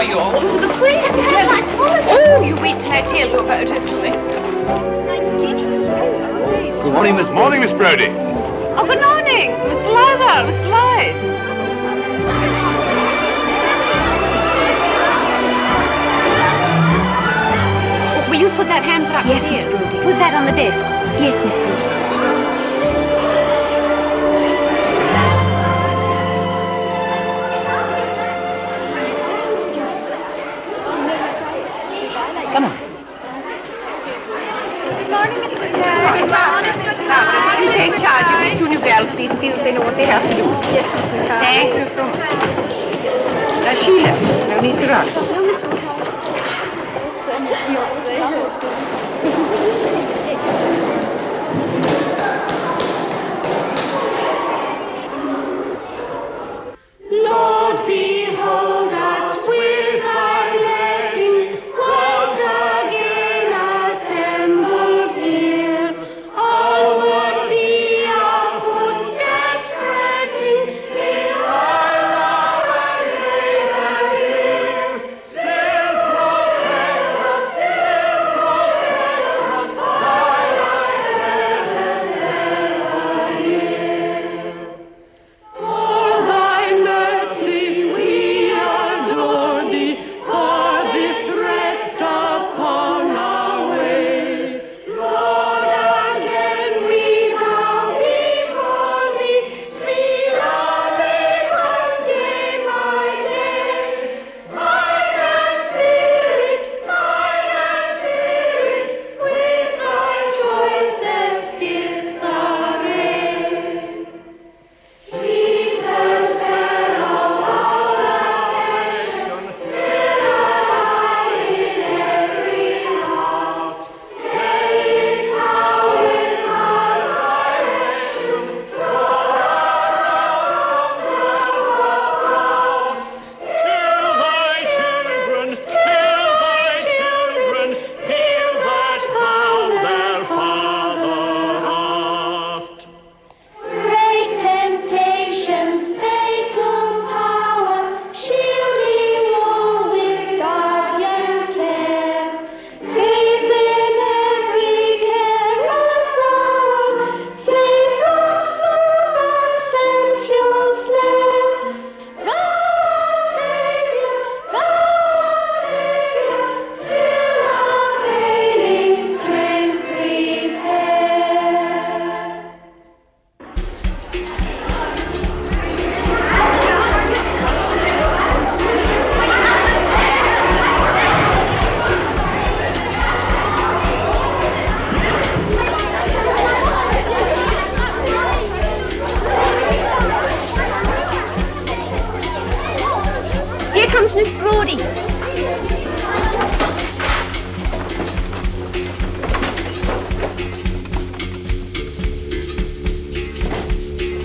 are you? Oh, you wait till I tell you about it. Good morning, Miss. Morning, Miss Brody. Oh, good morning, Mr. Lyther, Mr. Lloyd. Will you put that hamper up? Yes, Miss Brody. Put that on the desk. Yes, Miss Brody. Come on. Good morning, Mr. You take charge of these two new girls, please, and see that they know what they have to do. Yes, Mr. Carr. Thank you so much. Now, Sheila, there's no need to rush. No, Mr. Carr. Lord, behold us with thy blessing, once again assembled here. Onward be our footsteps pressing, in thy love and faith and fear. Still protect us, by thy presence ever near. For thy mercy we adore thee, for this rest upon our way. Lord, again we bow before thee, speed our labors day by day. Mind and spirit, with thy choicest gifts array. Keep the spell of our affection still alive in every heart. Let His power in our direction draw around us abroad. Till thy children heal that foul their father heart. Great temptations, fatal power, shielding all with guardian care. Save in every careless hour, safe from smooth and sensual snare. Thou Saviour, still our failing strength repair. Here comes Miss Brody.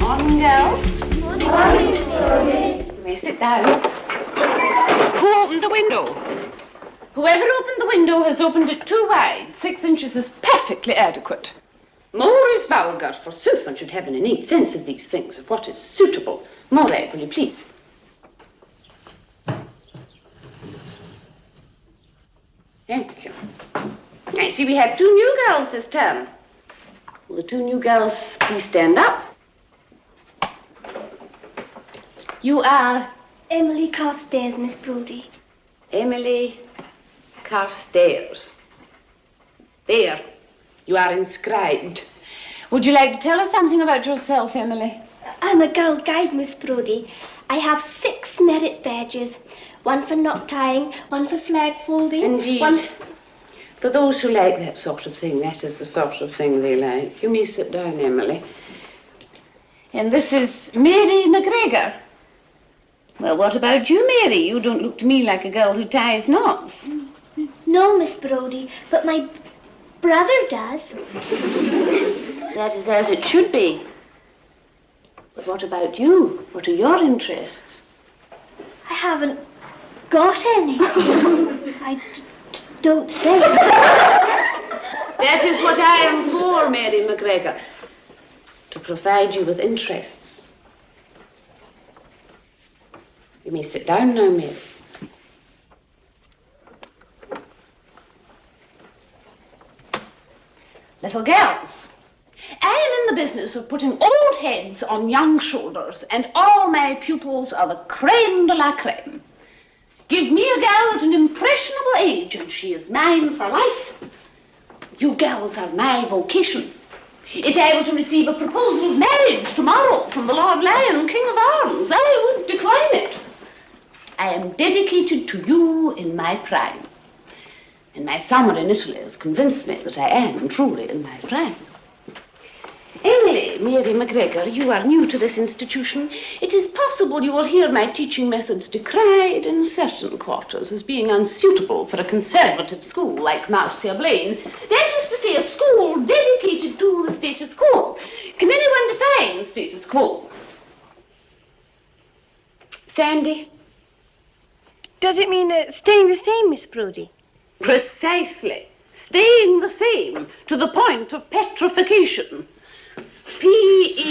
Morning, girls. You may sit down. Who opened the window? Whoever opened the window has opened it too wide. 6 inches is perfectly adequate. More is vulgar. Forsooth, one should have an innate sense of these things, of what is suitable. Mوريل, will you please? Thank you. I see we have 2 new girls this term. Will the 2 new girls please stand up? You are Emily Carstairs, Miss Brody. Emily Carstairs. There, you are inscribed. Would you like to tell us something about yourself, Emily? I'm a girl guide, Miss Brody. I have 6 merit badges. 1 for knot tying, 1 for flag folding. Indeed. For those who like that sort of thing, that is the sort of thing they like. You may sit down, Emily. And this is Mary McGregor. Well, what about you, Mary? You don't look to me like a girl who ties knots. No, Miss Brody, but my brother does. That is as it should be. But what about you? What are your interests? I haven't got any. I don't think. That is what I am for, Mary McGregor. To provide you with interests. You may sit down now, Mary. Little girls, I am in the business of putting old heads on young shoulders, and all my pupils are the creme de la creme. Give me a girl at an impressionable age, and she is mine for life. You girls are my vocation. If I were to receive a proposal of marriage tomorrow from the Lord Lion, King of Arms, I would decline it. I am dedicated to you in my prime. And my summer in Italy has convinced me that I am truly in my prime. Emily Mary McGregor, you are new to this institution. It is possible you will hear my teaching methods decried in certain quarters as being unsuitable for a conservative school like Marcia Blaine. That is to say, a school dedicated to the status quo. Can anyone define status quo? Sandy? Does it mean staying the same, Miss Brody? Precisely. Staying the same to the point of petrification. Petrification.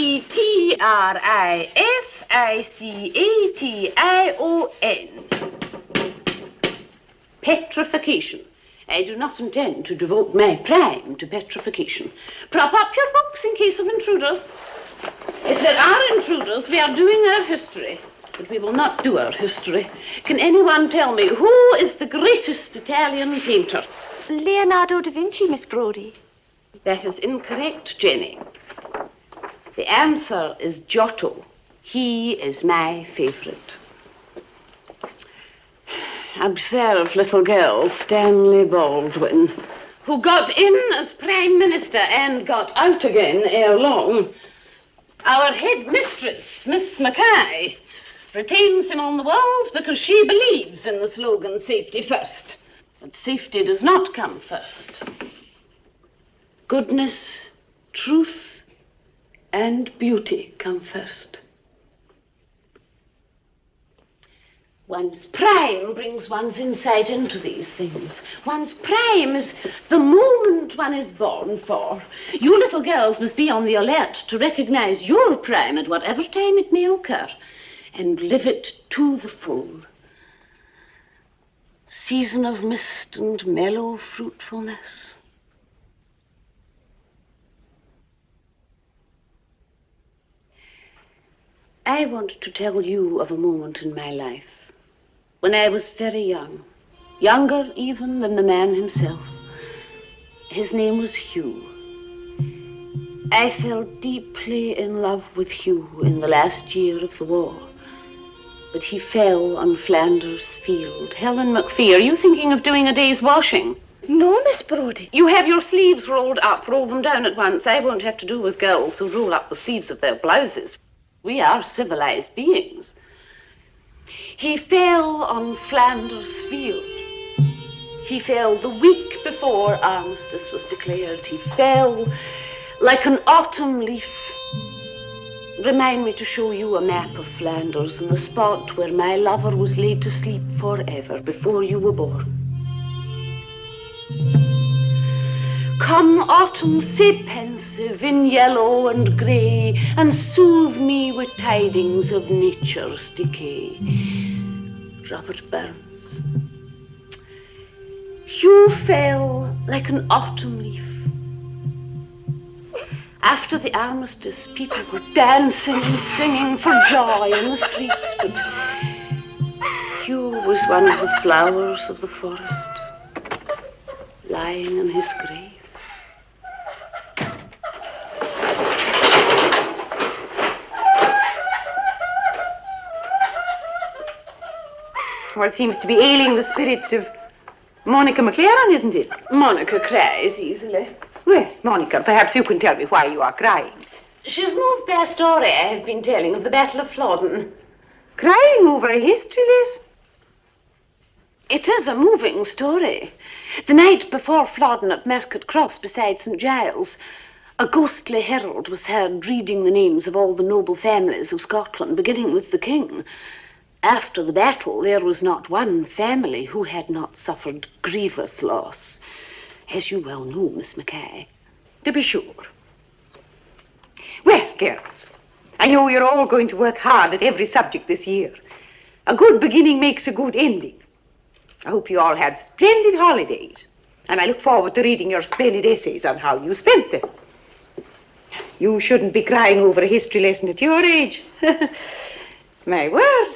Petrification. I do not intend to devote my prime to petrification. Prop up your books in case of intruders. If there are intruders, we are doing our history. But we will not do our history. Can anyone tell me who is the greatest Italian painter? Leonardo da Vinci, Miss Brody. That is incorrect, Jenny. The answer is Giotto. He is my favorite. Observe, little girl, Stanley Baldwin, who got in as Prime Minister and got out again ere long. Our head mistress, Miss Mackay, retains him on the walls because she believes in the slogan, safety first. But safety does not come first. Goodness, truth, and beauty come first. One's prime brings one's insight into these things. One's prime is the moment one is born for. You little girls must be on the alert to recognize your prime at whatever time it may occur and live it to the full. Season of mist and mellow fruitfulness. I want to tell you of a moment in my life when I was very young, younger even than the man himself. His name was Hugh. I fell deeply in love with Hugh in the last year of the war, but he fell on Flanders Field. Helen McPhee, are you thinking of doing a day's washing? No, Miss Brody. You have your sleeves rolled up. Roll them down at once. I won't have to do with girls who roll up the sleeves of their blouses. We are civilized beings. He fell on Flanders Field. He fell the week before armistice was declared. He fell like an autumn leaf. Remind me to show you a map of Flanders and the spot where my lover was laid to sleep forever before you were born. Come autumn, say pensive in yellow and grey, and soothe me with tidings of nature's decay. Robert Burns. You fell like an autumn leaf. After the armistice, people were dancing and singing for joy in the streets, but Hugh was one of the flowers of the forest, lying in his grave. Well, it seems to be ailing the spirits of Monica McLaren, isn't it? Monica cries easily. Well, Monica, perhaps you can tell me why you are crying. She's moved by a story I have been telling of the Battle of Flodden. Crying over a history lesson? It is a moving story. The night before Flodden at Market Cross beside St. Giles, a ghostly herald was heard reading the names of all the noble families of Scotland, beginning with the king. After the battle, there was not one family who had not suffered grievous loss, as you well know, Miss Mackay. To be sure. Well, girls, I know you're all going to work hard at every subject this year. A good beginning makes a good ending. I hope you all had splendid holidays. And I look forward to reading your splendid essays on how you spent them. You shouldn't be crying over a history lesson at your age. My word.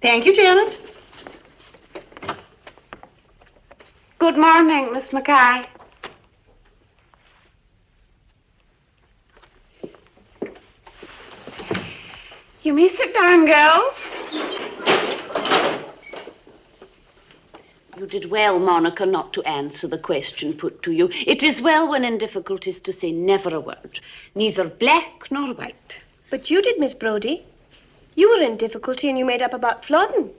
Thank you, Janet. Good morning, Miss Mackay. You may sit down, girls. You did well, Monica, not to answer the question put to you. It is well when in difficulties to say never a word, neither black nor white. But you did, Miss Brody. You were in difficulty and you made up about Flodden.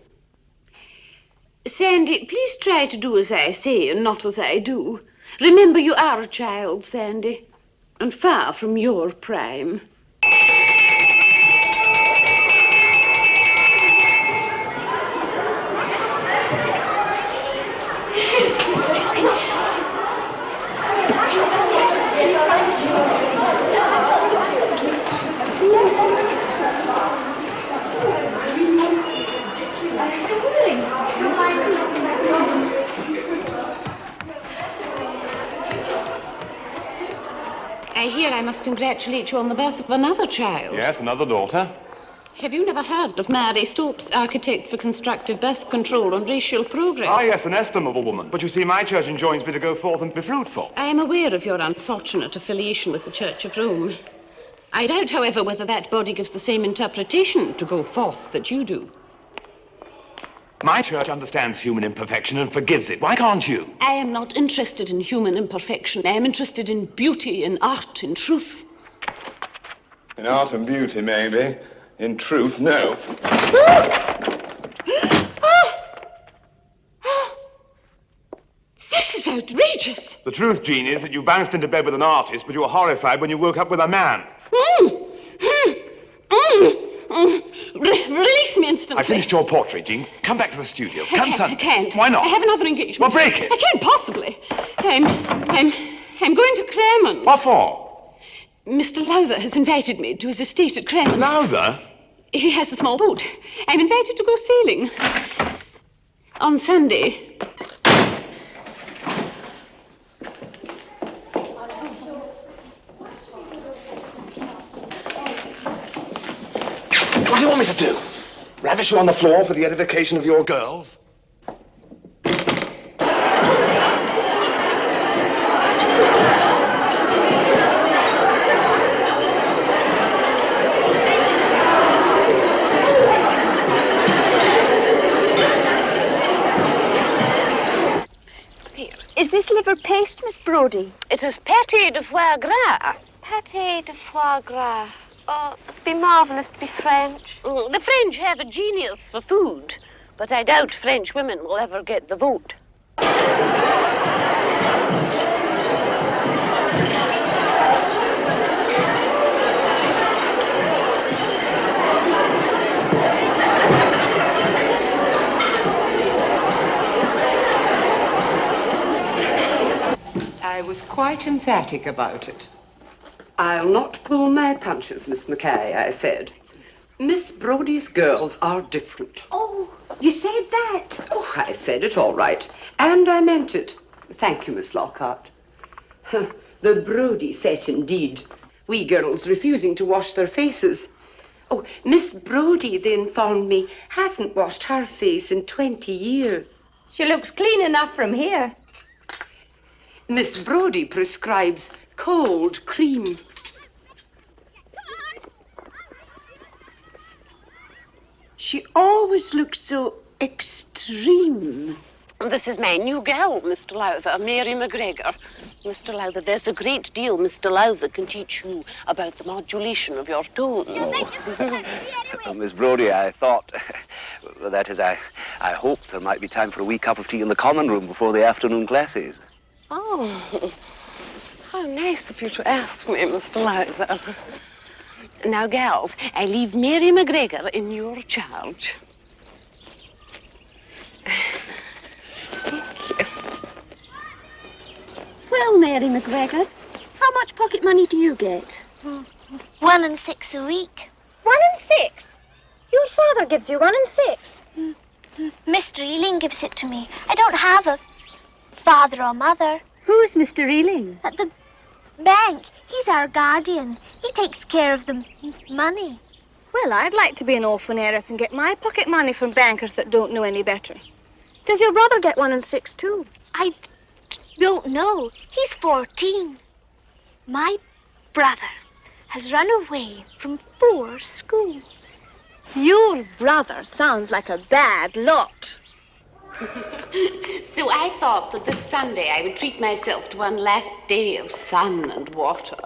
Sandy, please try to do as I say and not as I do. Remember, you are a child, Sandy, and far from your prime. I hear I must congratulate you on the birth of another child. Yes, another daughter. Have you never heard of Mary Stopes, architect for constructive birth control and racial progress? Ah, yes, an estimable woman. But you see, my church enjoins me to go forth and be fruitful. I am aware of your unfortunate affiliation with the Church of Rome. I doubt, however, whether that body gives the same interpretation to go forth that you do. My church understands human imperfection and forgives it. Why can't you? I am not interested in human imperfection. I am interested in beauty, in art, in truth. In art and beauty, maybe. In truth, no. This is outrageous. The truth, Jean, is that you bounced into bed with an artist, but you were horrified when you woke up with a man. Release me instantly. I finished your portrait, Jean. Come back to the studio. Come, son. I can't. Why not? I have another engagement. Well, break it. I can't possibly. I'm going to Cramen. What for? Mr. Lowther has invited me to his estate at Cramen. Lowther? He has a small boat. I'm invited to go sailing on Sunday. What do you want me to do? Ravish you on the floor for the edification of your girls? Is this liver paste, Miss Brody? It is pâté de foie gras. Pâté de foie gras. Oh, it must be marvellous to be French. The French have a genius for food, but I doubt French women will ever get the vote. I was quite emphatic about it. I'll not pull my punches, Miss Mackay, I said. Miss Brody's girls are different. Oh, you said that. Oh, I said it all right. And I meant it. Thank you, Miss Lockhart. The Brody set, indeed. We girls refusing to wash their faces. Oh, Miss Brody, they informed me, hasn't washed her face in 20 years. She looks clean enough from here. Miss Brody prescribes cold cream. She always looks so extreme. This is my new girl, Mr. Lowther, Mary McGregor. Mr. Lowther, there's a great deal Mr. Lowther can teach you about the modulation of your tones. Miss Brody, I thought, that is, I hoped there might be time for a wee cup of tea in the common room before the afternoon classes. Oh, how nice of you to ask me, Mr. Lowther. Now, gals, I leave Mary McGregor in your charge. Thank you. Well, Mary McGregor, how much pocket money do you get? 1 and 6 a week. 1 and 6? Your father gives you 1 and 6. Mr. Ealing gives it to me. I don't have a father or mother. Who's Mr. Ealing? At the bank. He's our guardian. He takes care of the money. Well, I'd like to be an orphan heiress and get my pocket money from bankers that don't know any better. Does your brother get 1 and 6 too? I don't know. He's 14. My brother has run away from 4 schools. Your brother sounds like a bad lot. So I thought that this Sunday I would treat myself to one last day of sun and water.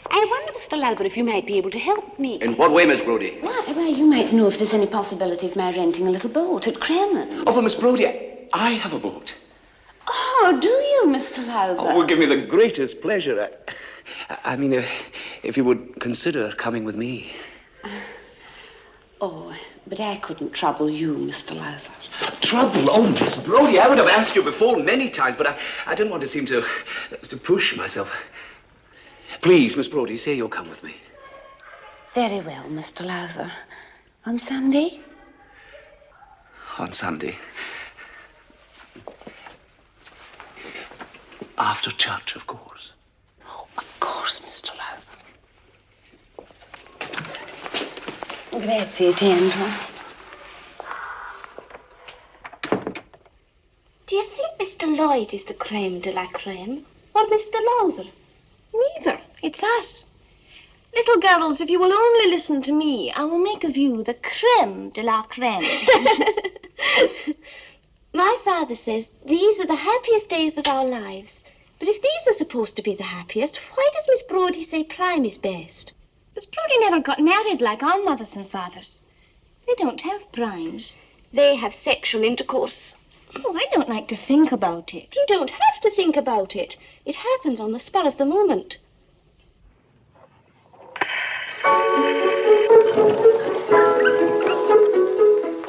I wonder, Mr. Lowther, if you might be able to help me. In what way, Miss Brody? Well, you might know if there's any possibility of my renting a little boat at Kremen. Oh, but Miss Brody, I have a boat. Oh, do you, Mr. Lowther? Oh, it would give me the greatest pleasure. I mean, if you would consider coming with me. Oh, but I couldn't trouble you, Mr. Lowther. Trouble? Oh, Miss Brody, I would have asked you before many times, but I didn't want to seem to push myself. Please, Miss Brody, say you'll come with me. Very well, Mr. Lowther. On Sunday? On Sunday. After church, of course. Oh, of course, Mr. Lowther. Grazie, Tendo. Do you think Mr. Lloyd is the creme de la creme? Or Mr. Lowther? Neither. It's us. Little girls, if you will only listen to me, I will make of you the creme de la creme. My father says these are the happiest days of our lives. But if these are supposed to be the happiest, why does Miss Brody say prime is best? Miss Brody never got married like our mothers and fathers. They don't have primes. They have sexual intercourse. Oh, I don't like to think about it. You don't have to think about it. It happens on the spur of the moment.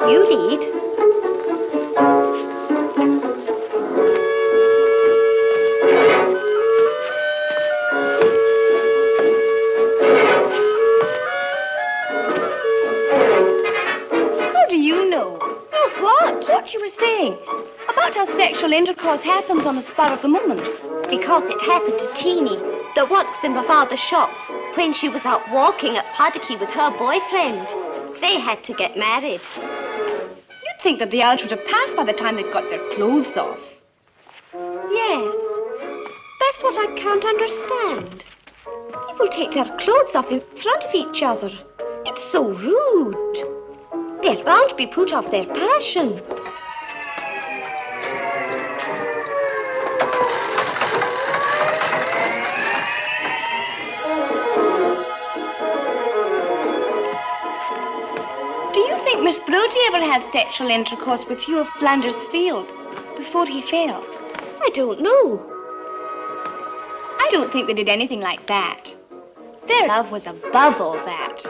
You lead. How do you know? Oh, what? What you were saying. About how sexual intercourse happens on the spur of the moment. Because it happened to Teeny, the once in my father's shop, when she was out walking at Paddocky with her boyfriend. They had to get married. You'd think that the hours would have passed by the time they'd got their clothes off. Yes, that's what I can't understand. People take their clothes off in front of each other. It's so rude. They're bound to be put off their passion. Do you think Miss Brody ever had sexual intercourse with Hugh of Flanders Field before he fell? I don't know. I don't think they did anything like that. Their love was above all that.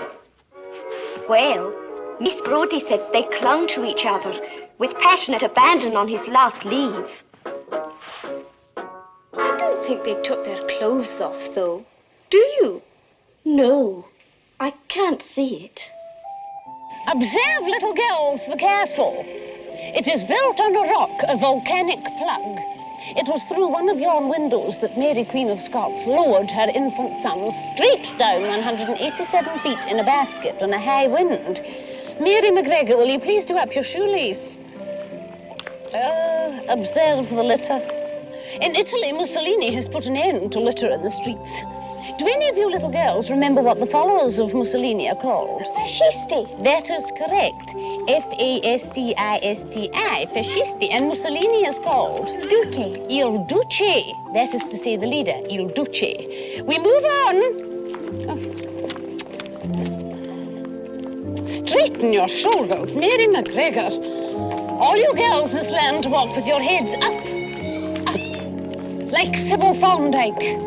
Well, Miss Brody said they clung to each other with passionate abandon on his last leave. I don't think they took their clothes off, though. Do you? No, I can't see it. Observe, little girls, the castle. It is built on a rock, a volcanic plug. It was through one of yon windows that Mary, Queen of Scots, lowered her infant son straight down 187 feet in a basket on a high wind. Mary McGregor, will you please do up your shoelace? Observe the litter. In Italy, Mussolini has put an end to litter in the streets. Do any of you little girls remember what the followers of Mussolini are called? Fascisti. That is correct. F-A-S-C-I-S-T-I, fascisti. And Mussolini is called? Duce. Il Duce. That is to say the leader, Il Duce. We move on. Straighten your shoulders, Mary McGregor. All you girls must learn to walk with your heads up, like Sybil Thorndike.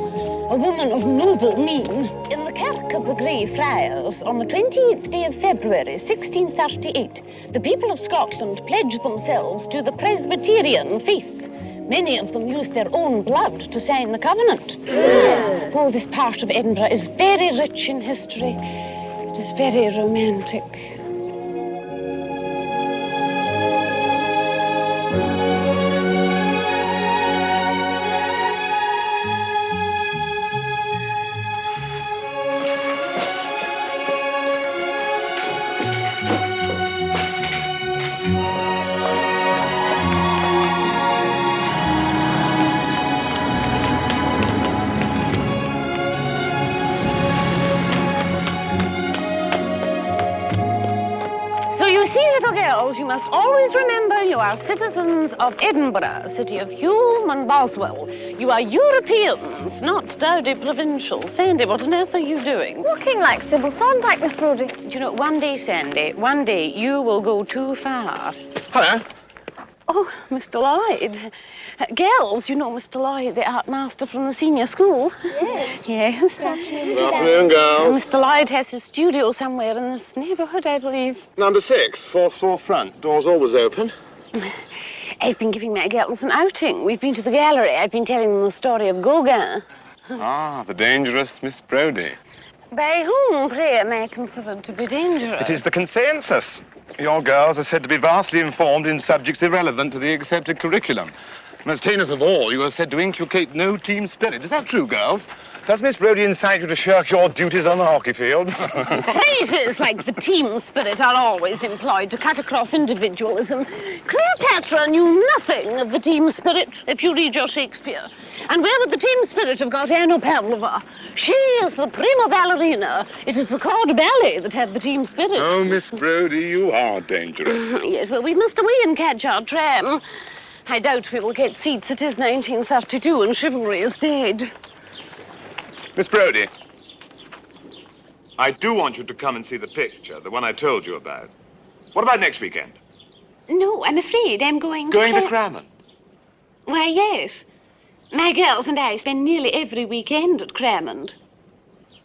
A woman of noble mien. In the Kirk of the Grey Friars, on the 28th day of February, 1638, the people of Scotland pledged themselves to the Presbyterian faith. Many of them used their own blood to sign the covenant. Oh, this part of Edinburgh is very rich in history. It is very romantic. You must always remember you are citizens of Edinburgh, city of Hume and Boswell. You are Europeans, not dowdy provincials. Sandy, what on earth are you doing? Walking like Sybil Thorndike, Miss Brody. Do you know, one day, Sandy, one day you will go too far. Hello. Oh, Mr. Lloyd. Girls, you know Mr. Lloyd, the art master from the senior school. Yes. Yes. Good afternoon, girls. Mr. Lloyd has his studio somewhere in this neighbourhood, I believe. Number 6, 4th floor front. Door's always open. I've been giving my girls an outing. We've been to the gallery. I've been telling them the story of Gauguin. Ah, the dangerous Miss Brody. By whom, pray, am I considered to be dangerous? It is the consensus. Your girls are said to be vastly informed in subjects irrelevant to the accepted curriculum. Most heinous of all, you are said to inculcate no team spirit. Is that true, girls? Does Miss Brody incite you to shirk your duties on the hockey field? Phrases like the team spirit are always employed to cut across individualism. Cleopatra knew nothing of the team spirit, if you read your Shakespeare. And where would the team spirit have got Anna Pavlova? She is the prima ballerina. It is the corps de ballet that have the team spirit. Oh, Miss Brody, you are dangerous. Yes, well, we must away and catch our tram. I doubt we will get seats. It is 1932 and chivalry is dead. Miss Brody, I do want you to come and see the picture, the one I told you about. What about next weekend? No, I'm afraid I'm going Going to Crammon? Why, yes. My girls and I spend nearly every weekend at Crammon.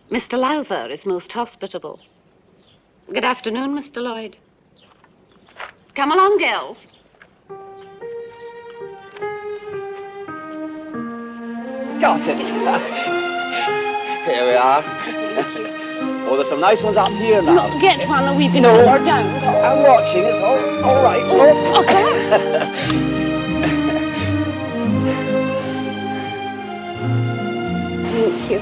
Mr. Lowther is most hospitable. Good afternoon, Mr. Lloyd. Come along, girls. Got it. Here we are. Oh, there's some nice ones up here now. No, get one a wee bit No. more down. I'm watching. It's all right. Thank you.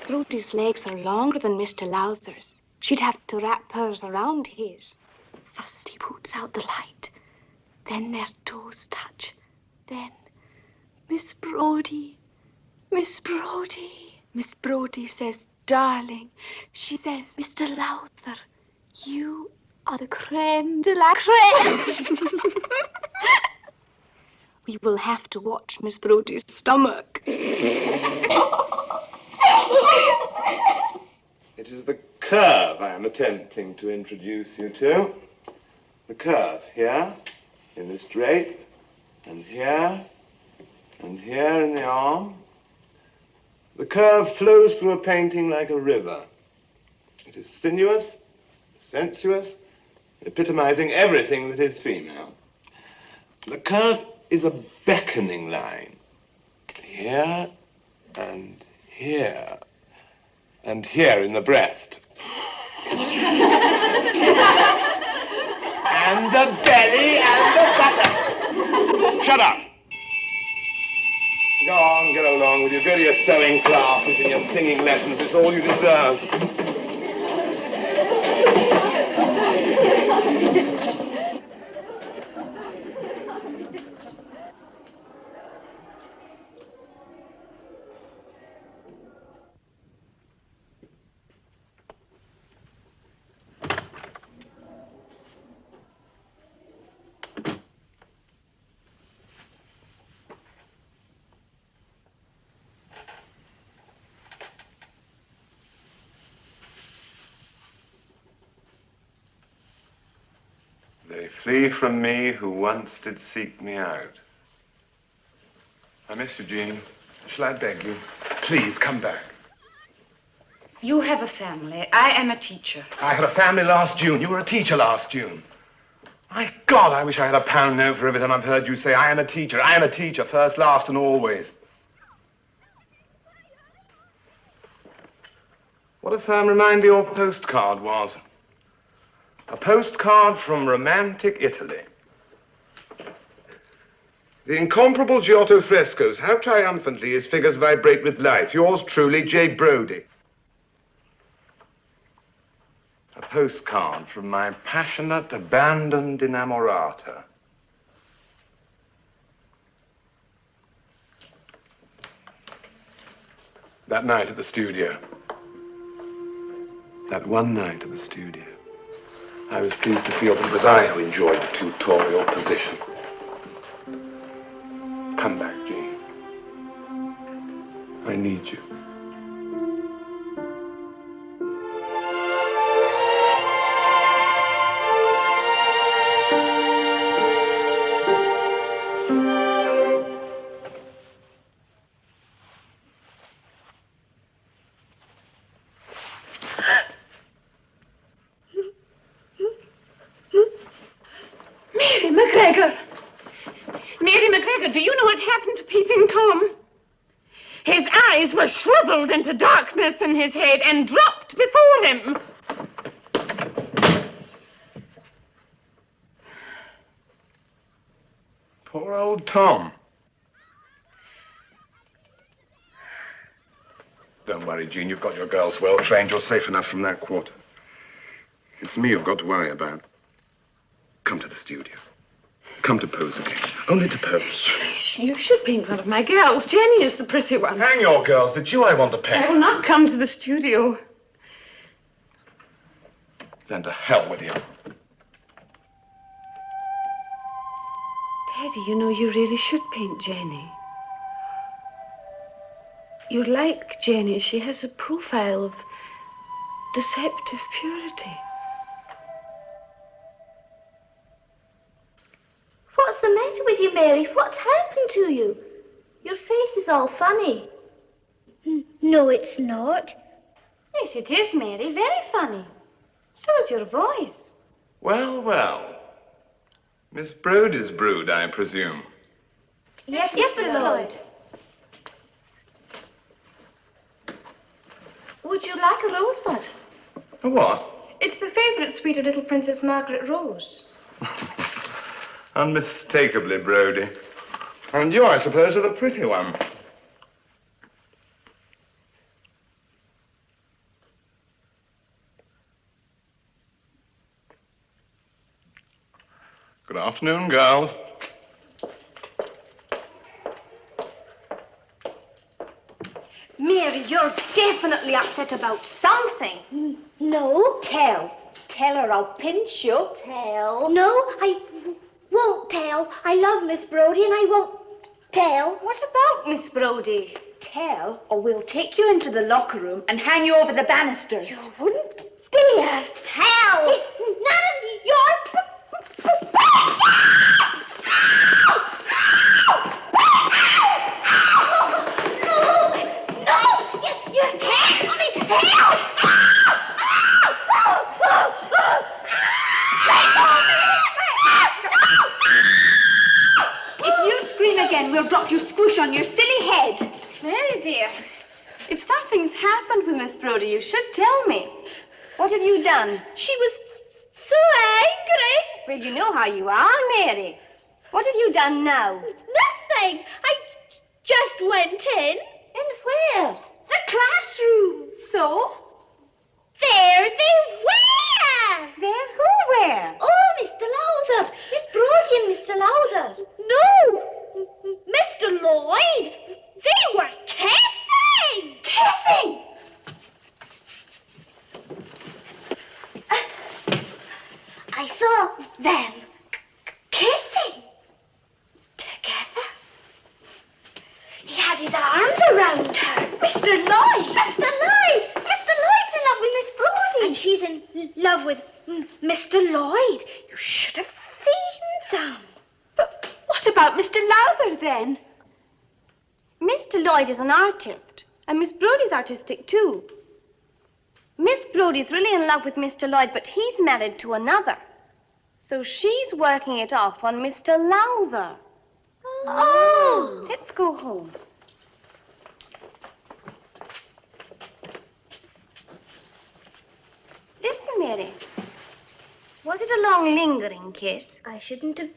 Brody's legs are longer than Mr. Lowther's. She'd have to wrap hers around his. First he puts out the light, then their toes touch, then Miss Brody, Miss Brody. Miss Brody says, darling. She says, Mr. Lowther, you are the creme de la creme. We will have to watch Miss Brody's stomach. It is the curve I am attempting to introduce you to. The curve here, in the straight, and here in the arm. The curve flows through a painting like a river. It is sinuous, sensuous, epitomizing everything that is female. The curve is a beckoning line. Here and here. And here in the breast. And the belly and the buttocks. Shut up! Go on, get along with you. Go to your sewing classes and your singing lessons. It's all you deserve. They flee from me who once did seek me out. I miss you, Jean. Shall I beg you? Please, come back. You have a family. I am a teacher. I had a family last June. You were a teacher last June. My God, I wish I had a pound note for every time I've heard you say, I am a teacher, first, last, and always. What a firm reminder your postcard was. A postcard from romantic Italy. The incomparable Giotto frescoes, how triumphantly his figures vibrate with life. Yours truly, J. Brody. A postcard from my passionate, abandoned innamorata. That night at the studio. That one night at the studio. I was pleased to feel that it was I who enjoyed the tutorial position. Come back, Jean. I need you. Do you know what happened to Peeping Tom? His eyes were shriveled into darkness in his head and dropped before him. Poor old Tom. Don't worry, Jean. You've got your girls well trained. You're safe enough from that quarter. It's me you've got to worry about. Come to the studio. Come to pose again. Only to pose. You should paint one of my girls. Jenny is the pretty one. Hang your girls. It's you I want to paint. I will not come to the studio. Then to hell with you. Daddy, you know, you really should paint Jenny. You like Jenny. She has a profile of deceptive purity. What's the matter with you, Mary? What's happened to you? Your face is all funny. No, it's not. Yes, it is, Mary. Very funny. So's your voice. Well, well. Miss Brody's brood, I presume. Yes, Mr. Lloyd. Would you like a rosebud? A what? It's the favorite sweet of little Princess Margaret Rose. Unmistakably, Brody. And you, I suppose, are the pretty one. Good afternoon, girls. Mary, you're definitely upset about something. No. Tell. Tell her I'll pinch you. Tell. No, I won't tell. I love Miss Brody and I won't tell. What about Miss Brody? Tell, or we'll take you into the locker room and hang you over the banisters. You wouldn't dare. Tell. It's none of your... You can't me! Help! If you scream again, we'll drop you squish on your silly head. Mary, dear, if something's happened with Miss Brody, you should tell me. What have you done? She was so angry. Well, you know how you are, Mary. What have you done now? Nothing. I just went in. In where? The classroom. So? There they were. There? Who were? Oh, Mr. Lowther. Miss Brody and Mr. Lowther. No, Mr. Lloyd. They were kissing. Kissing? I saw them kissing together. He had his arms around her. Mr. Lloyd! Mr. Lloyd! Mr. Lloyd's in love with Miss Brody. And she's in love with Mr. Mr. Lloyd, you should have seen them. But what about Mr. Lowther, then? Mr. Lloyd is an artist, and Miss Brodie's artistic, too. Miss Brodie's really in love with Mr. Lloyd, but he's married to another. So she's working it off on Mr. Lowther. Oh! Let's go home. Listen, Mary. Was it a long, lingering kiss? I shouldn't have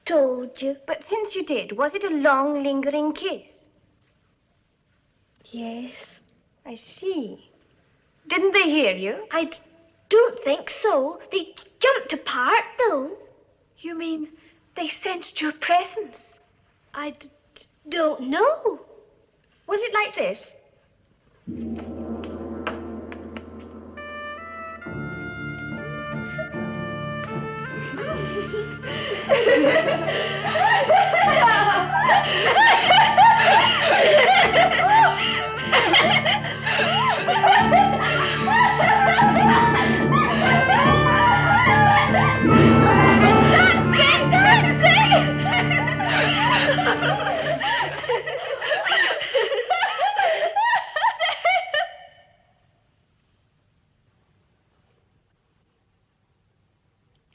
told you. But since you did, was it a long, lingering kiss? Yes. I see. Didn't they hear you? I don't think so. They jumped apart, though. You mean they sensed your presence? I don't know. Was it like this?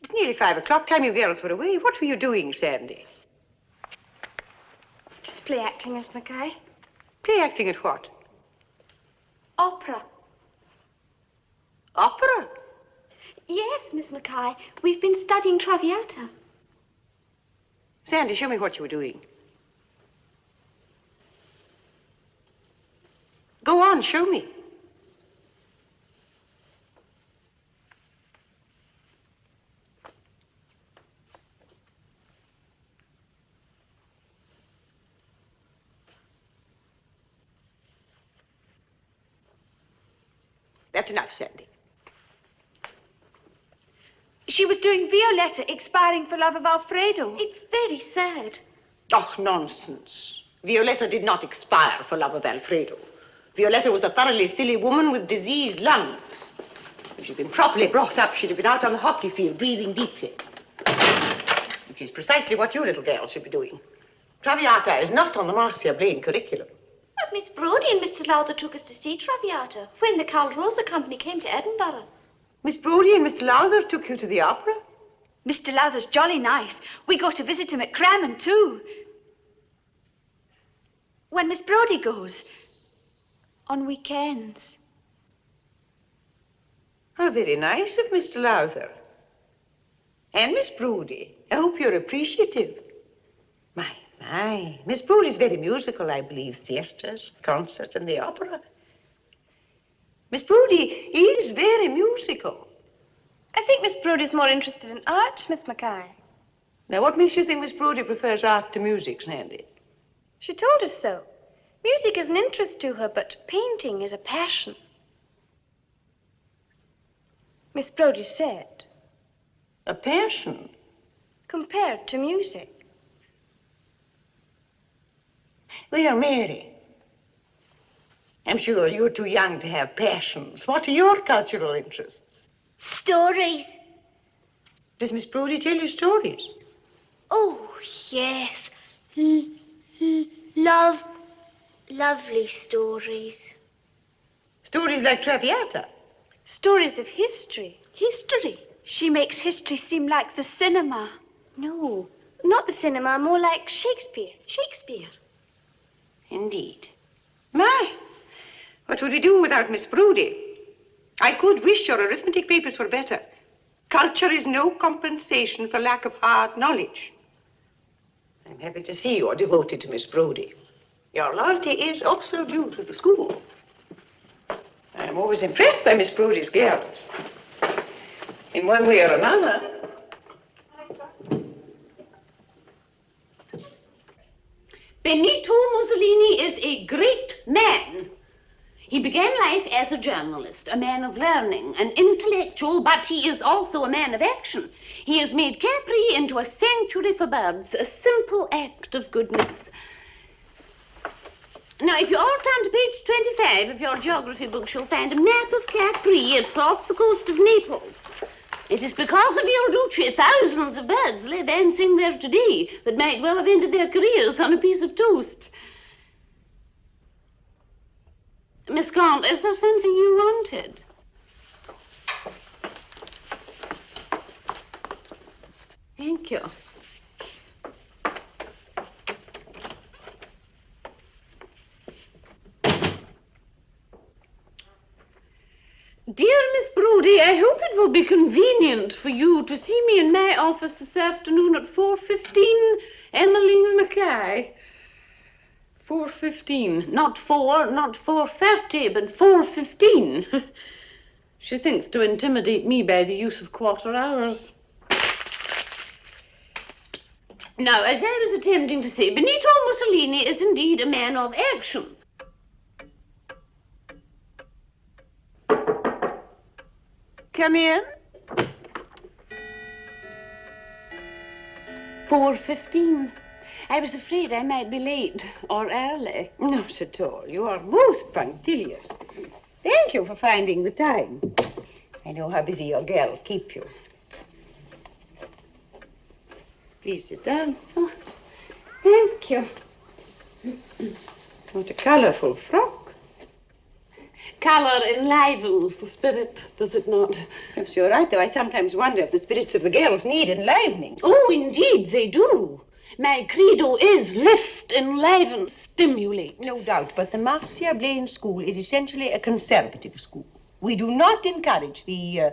It's nearly 5 o'clock. Time you girls were away. What were you doing, Sandy? Just play acting, Miss Mackay. Play acting at what? Opera. Opera? Yes, Miss Mackay. We've been studying Traviata. Sandy, show me what you were doing. Go on, show me. That's enough, Sandy. She was doing Violetta, expiring for love of Alfredo. It's very sad. Oh, nonsense. Violetta did not expire for love of Alfredo. Violetta was a thoroughly silly woman with diseased lungs. If she'd been properly brought up, she'd have been out on the hockey field, breathing deeply. Which is precisely what you little girls should be doing. Traviata is not on the Marcia Blaine curriculum. But Miss Brody and Mr. Lowther took us to see Traviata when the Carl Rosa Company came to Edinburgh. Miss Brody and Mr. Lowther took you to the opera? Mr. Lowther's jolly nice. We go to visit him at Crammon, too. When Miss Brody goes. On weekends. How very nice of Mr. Lowther. And Miss Brody. I hope you're appreciative. My. Miss Brody's very musical, I believe. Theatres, concerts, and the opera. Miss Brody is very musical. I think Miss Brody's more interested in art, Miss Mackay. Now, what makes you think Miss Brody prefers art to music, Sandy? She told us so. Music is an interest to her, but painting is a passion. Miss Brody said. A passion? Compared to music. Well, Mary, I'm sure you're too young to have passions. What are your cultural interests? Stories. Does Miss Brody tell you stories? Oh, yes. Lovely stories. Stories like Traviata? Stories of history. History? She makes history seem like the cinema. No, not the cinema, more like Shakespeare. Shakespeare. Indeed. My, what would we do without Miss Brody? I could wish your arithmetic papers were better. Culture is no compensation for lack of hard knowledge. I'm happy to see you're devoted to Miss Brody. Your loyalty is also due to the school. I'm always impressed by Miss Brody's girls. In one way or another. Benito Mussolini is a great man. He began life as a journalist, a man of learning, an intellectual, but he is also a man of action. He has made Capri into a sanctuary for birds, a simple act of goodness. Now, if you all turn to page 25 of your geography books, you'll find a map of Capri. It's off the coast of Naples. It is because of your duty thousands of birds live and sing there today that might well have ended their careers on a piece of toast. Miss Gaunt, is there something you wanted? Thank you. Dear Miss Brody, I hope it will be convenient for you to see me in my office this afternoon at 4:15, Emmeline Mackay. 4:15, not 4:30, but 4:15. She thinks to intimidate me by the use of quarter hours. Now, as I was attempting to say, Benito Mussolini is indeed a man of action. Come in. 4:15. I was afraid I might be late or early. Not at all. You are most punctilious. Thank you for finding the time. I know how busy your girls keep you. Please sit down. Oh, thank you. What a colorful frock. Colour enlivens the spirit, does it not? Yes, you're right, though. I sometimes wonder if the spirits of the girls need enlivening. Oh, indeed they do. My credo is lift, enliven, stimulate. No doubt, but the Marcia Blaine School is essentially a conservative school. We do not encourage the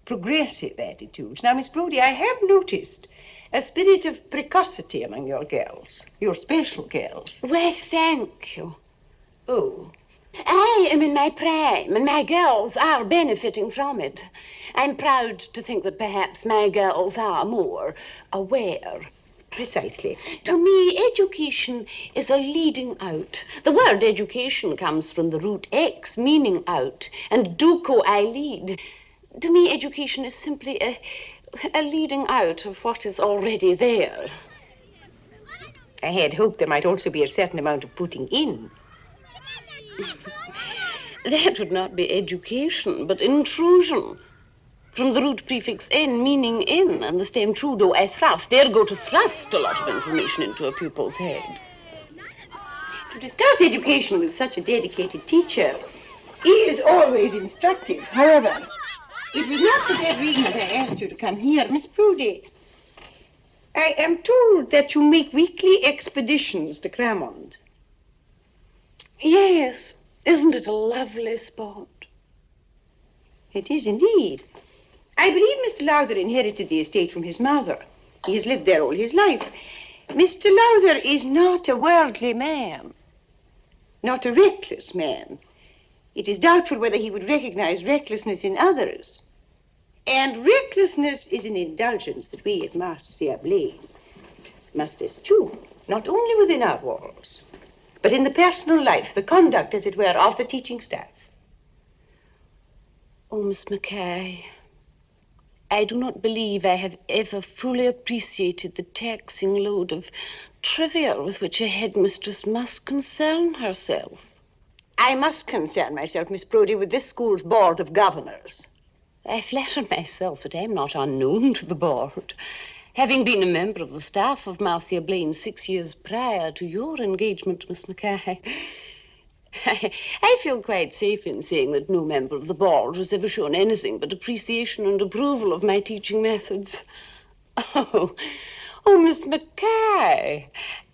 progressive attitudes. Now, Miss Brody, I have noticed a spirit of precocity among your girls, your special girls. Well, thank you. Oh. I am in my prime, and my girls are benefiting from it. I'm proud to think that perhaps my girls are more aware. Precisely. To me, education is a leading out. The word education comes from the root ex, meaning out, and duco, I lead. To me, education is simply a leading out of what is already there. I had hoped there might also be a certain amount of putting in. That would not be education, but intrusion. From the root prefix en, meaning in, and the stem trudo, I thrust, ergo to thrust a lot of information into a pupil's head. To discuss education with such a dedicated teacher is always instructive. However, it was not for that reason that I asked you to come here. Miss Brody, I am told that you make weekly expeditions to Cramond. Yes, isn't it a lovely spot? It is indeed. I believe Mr. Lowther inherited the estate from his mother. He has lived there all his life. Mr. Lowther is not a worldly man, not a reckless man. It is doubtful whether he would recognize recklessness in others. And recklessness is an indulgence that we at Marcia Blaine must eschew, not only within our walls, but in the personal life, the conduct, as it were, of the teaching staff. Oh, Miss Mackay, I do not believe I have ever fully appreciated the taxing load of trivia with which a headmistress must concern herself. I must concern myself, Miss Brody, with this school's board of governors. I flatter myself that I'm not unknown to the board, having been a member of the staff of Marcia Blaine 6 years prior to your engagement, Miss Mackay. I feel quite safe in saying that no member of the board has ever shown anything but appreciation and approval of my teaching methods. Oh, Miss Mackay,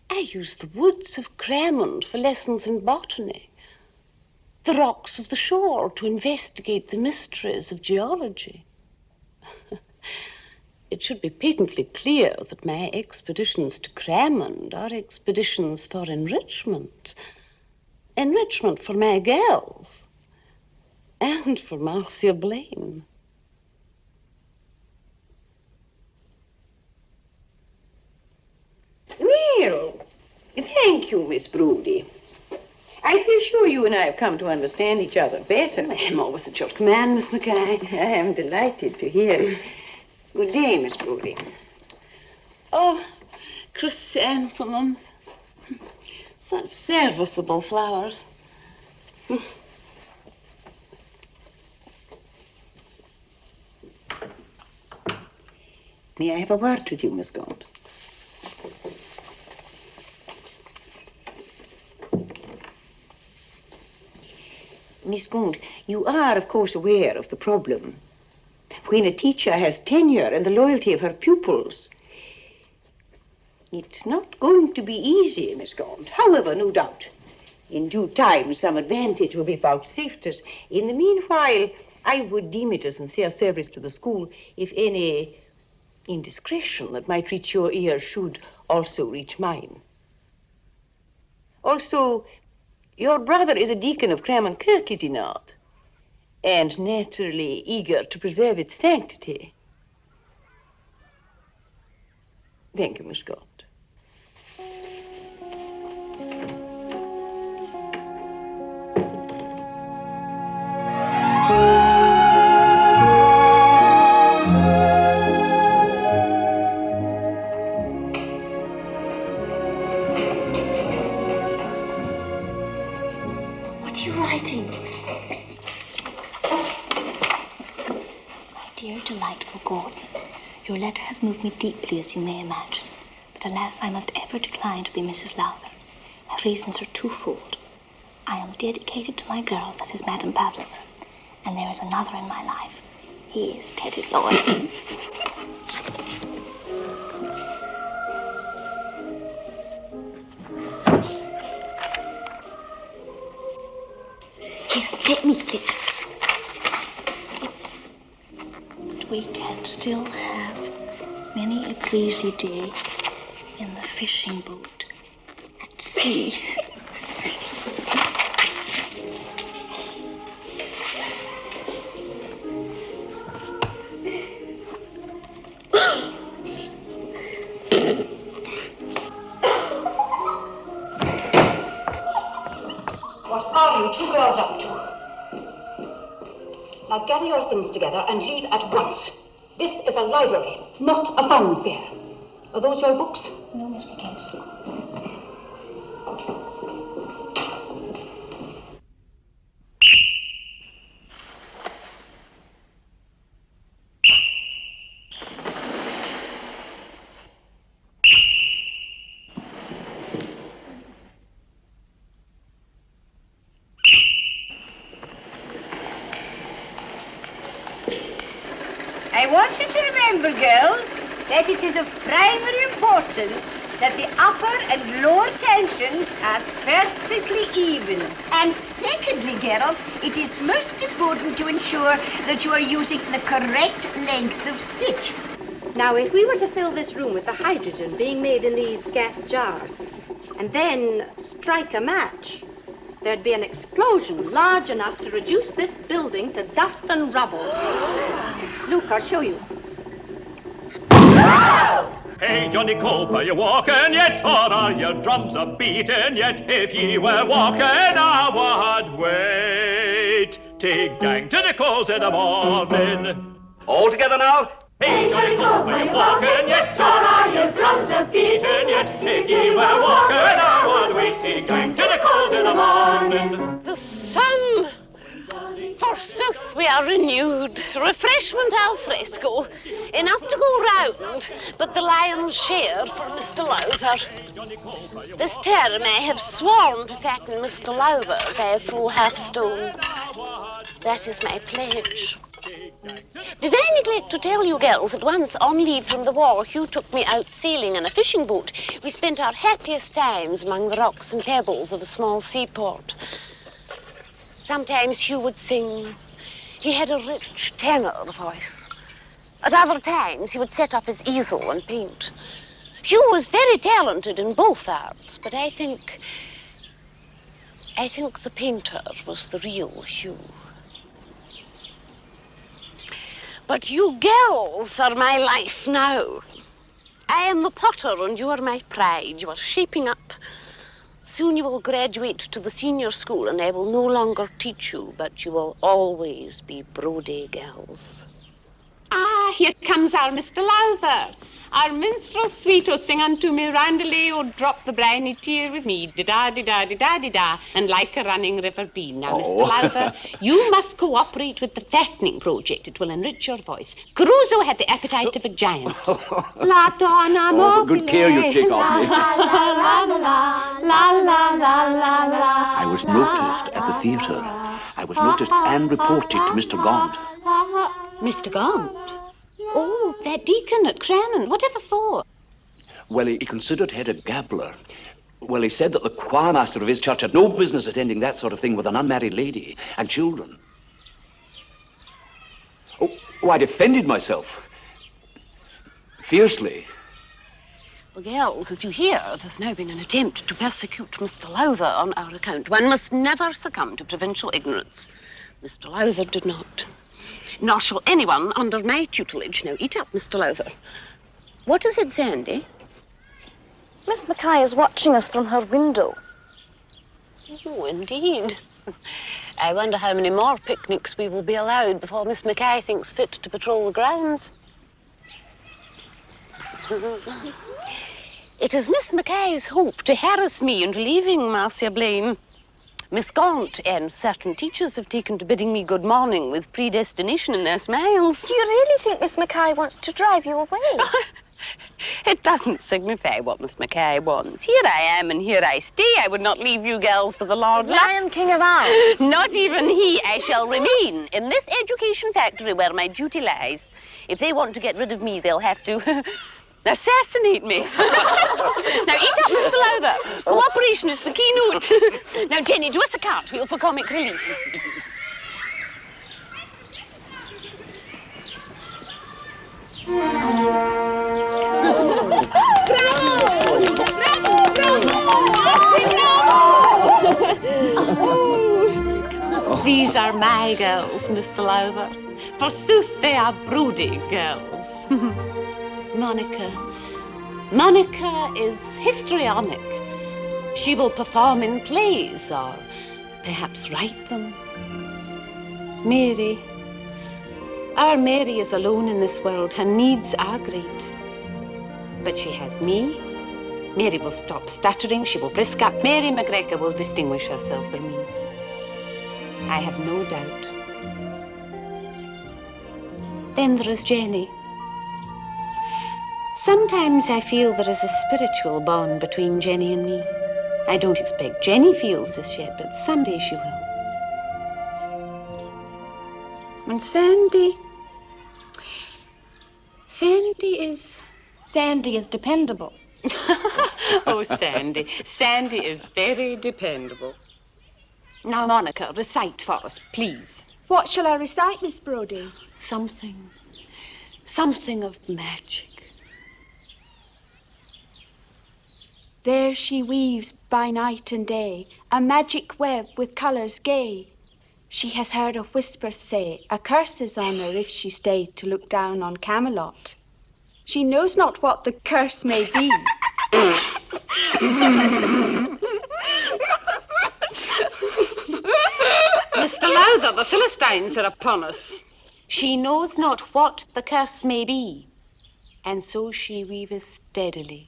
I use the woods of Cramond for lessons in botany, the rocks of the shore to investigate the mysteries of geology. It should be patently clear that my expeditions to Cramond are expeditions for enrichment. Enrichment for my girls and for Marcia Blaine. Well, thank you, Miss Brody. I feel sure you and I have come to understand each other better. I'm always at your command, Miss Mackay. I am delighted to hear it. Good day, Miss Brody. Oh, chrysanthemums. Such serviceable flowers. May I have a word with you, Miss Gaunt? Miss Gaunt, you are, of course, aware of the problem. When a teacher has tenure and the loyalty of her pupils, it's not going to be easy, Miss Gaunt. However, no doubt, in due time, some advantage will be vouchsafed us. In the meanwhile, I would deem it a sincere service to the school if any indiscretion that might reach your ears should also reach mine. Also, your brother is a deacon of Cramen Kirk, is he not? And naturally eager to preserve its sanctity. Thank you, Miss Gaunt. What are you writing? My dear, delightful Gordon, your letter has moved me deeply, as you may imagine. But alas, I must ever decline to be Mrs. Lowther. My reasons are twofold. I am dedicated to my girls, as is Madame Pavlova. And there is another in my life. He is Teddy Lloyd. Here, let me this. But we can still have many a breezy day in the fishing boat at sea. What are you two girls up to? Now gather your things together and leave at once. This is a library, not a fun fair. Are those your books? No, Miss Mackenzie. I want you to remember, girls, that it is of primary importance that the upper and lower tensions are perfectly even. And secondly, girls, it is most important to ensure that you are using the correct length of stitch. Now, if we were to fill this room with the hydrogen being made in these gas jars, and then strike a match, there'd be an explosion large enough to reduce this building to dust and rubble. Look, I'll show you. Hey, Johnny Cope, are you walking yet, or are your drums a beating yet? If ye were walking, I would wait. Take gang to the close of the morning. All together now. Hey, Johnny Cope, are you walking yet, or are your drums a beating yet? If ye were walking, I would wait. Take gang to the close of the morning. The sun! Forsooth, we are renewed. Refreshment al fresco. Enough to go round, but the lion's share for Mr. Lowther. This term I have sworn to fatten Mr. Lowther by a full half-stone. That is my pledge. Did I neglect to tell you, girls, that once on leave from the war, Hugh took me out sailing in a fishing boat? We spent our happiest times among the rocks and pebbles of a small seaport. Sometimes Hugh would sing. He had a rich tenor voice. At other times, he would set up his easel and paint. Hugh was very talented in both arts, but I think the painter was the real Hugh. But you girls are my life now. I am the potter and you are my pride. You are shaping up. Soon you will graduate to the senior school and I will no longer teach you, but you will always be Brody girls. Ah, here comes our Mr. Lowther. Our minstrel sweet, oh, sing unto me roundely, oh, drop the briny tear with me, di-da-di-da-di-da-di-da, and like a running river be. Now, Mr. Lowther, you must cooperate with the fattening project. It will enrich your voice. Crusoe had the appetite of a giant. La donna mobile. Good care you take of me. La la la la la la la la. I was noticed at the theatre. I was noticed and reported to Mr. Gaunt. Mr. Gaunt? Oh, that deacon at Crannon. Whatever for? Well, he considered Head a gabbler. Well, he said that the choirmaster of his church had no business attending that sort of thing with an unmarried lady and children. Oh, I defended myself. Fiercely. Well, girls, as you hear, there's now been an attempt to persecute Mr. Lowther on our account. One must never succumb to provincial ignorance. Mr. Lowther did not. Nor shall anyone under my tutelage. Now, eat up, Mr. Lowther. What is it, Sandy? Miss Mackay is watching us from her window. Oh, indeed. I wonder how many more picnics we will be allowed before Miss Mackay thinks fit to patrol the grounds. It is Miss Mackay's hope to harass me into leaving Marcia Blaine. Miss Gaunt and certain teachers have taken to bidding me good morning with predestination in their smiles. Do you really think Miss Mackay wants to drive you away? It doesn't signify what Miss Mackay wants. Here I am and here I stay. I would not leave you girls for the Lord Lion King of Ireland. Not even he. I shall remain in this education factory where my duty lies. If they want to get rid of me, they'll have to assassinate me. Now, eat up, Mr. Lowther. Cooperation is the keynote. Now, Jenny, do us a cartwheel for comic relief. These are my girls, Mr. Lowther. Forsooth, they are Brody girls. Monica is histrionic. She will perform in plays or perhaps write them. Mary. Our Mary is alone in this world. Her needs are great. But she has me. Mary will stop stuttering. She will brisk up. Mary McGregor will distinguish herself for me. I have no doubt. Then there is Jenny. Sometimes I feel there is a spiritual bond between Jenny and me. I don't expect Jenny feels this yet, but someday she will. And Sandy is dependable. Oh, Sandy. Sandy is very dependable. Now, Monica, recite for us, please. What shall I recite, Miss Brody? Something of magic. There she weaves by night and day a magic web with colours gay. She has heard a whisper say a curse is on her if she stay to look down on Camelot. She knows not what the curse may be. Mr. Lowther, the Philistines are upon us. She knows not what the curse may be, and so she weaveth steadily.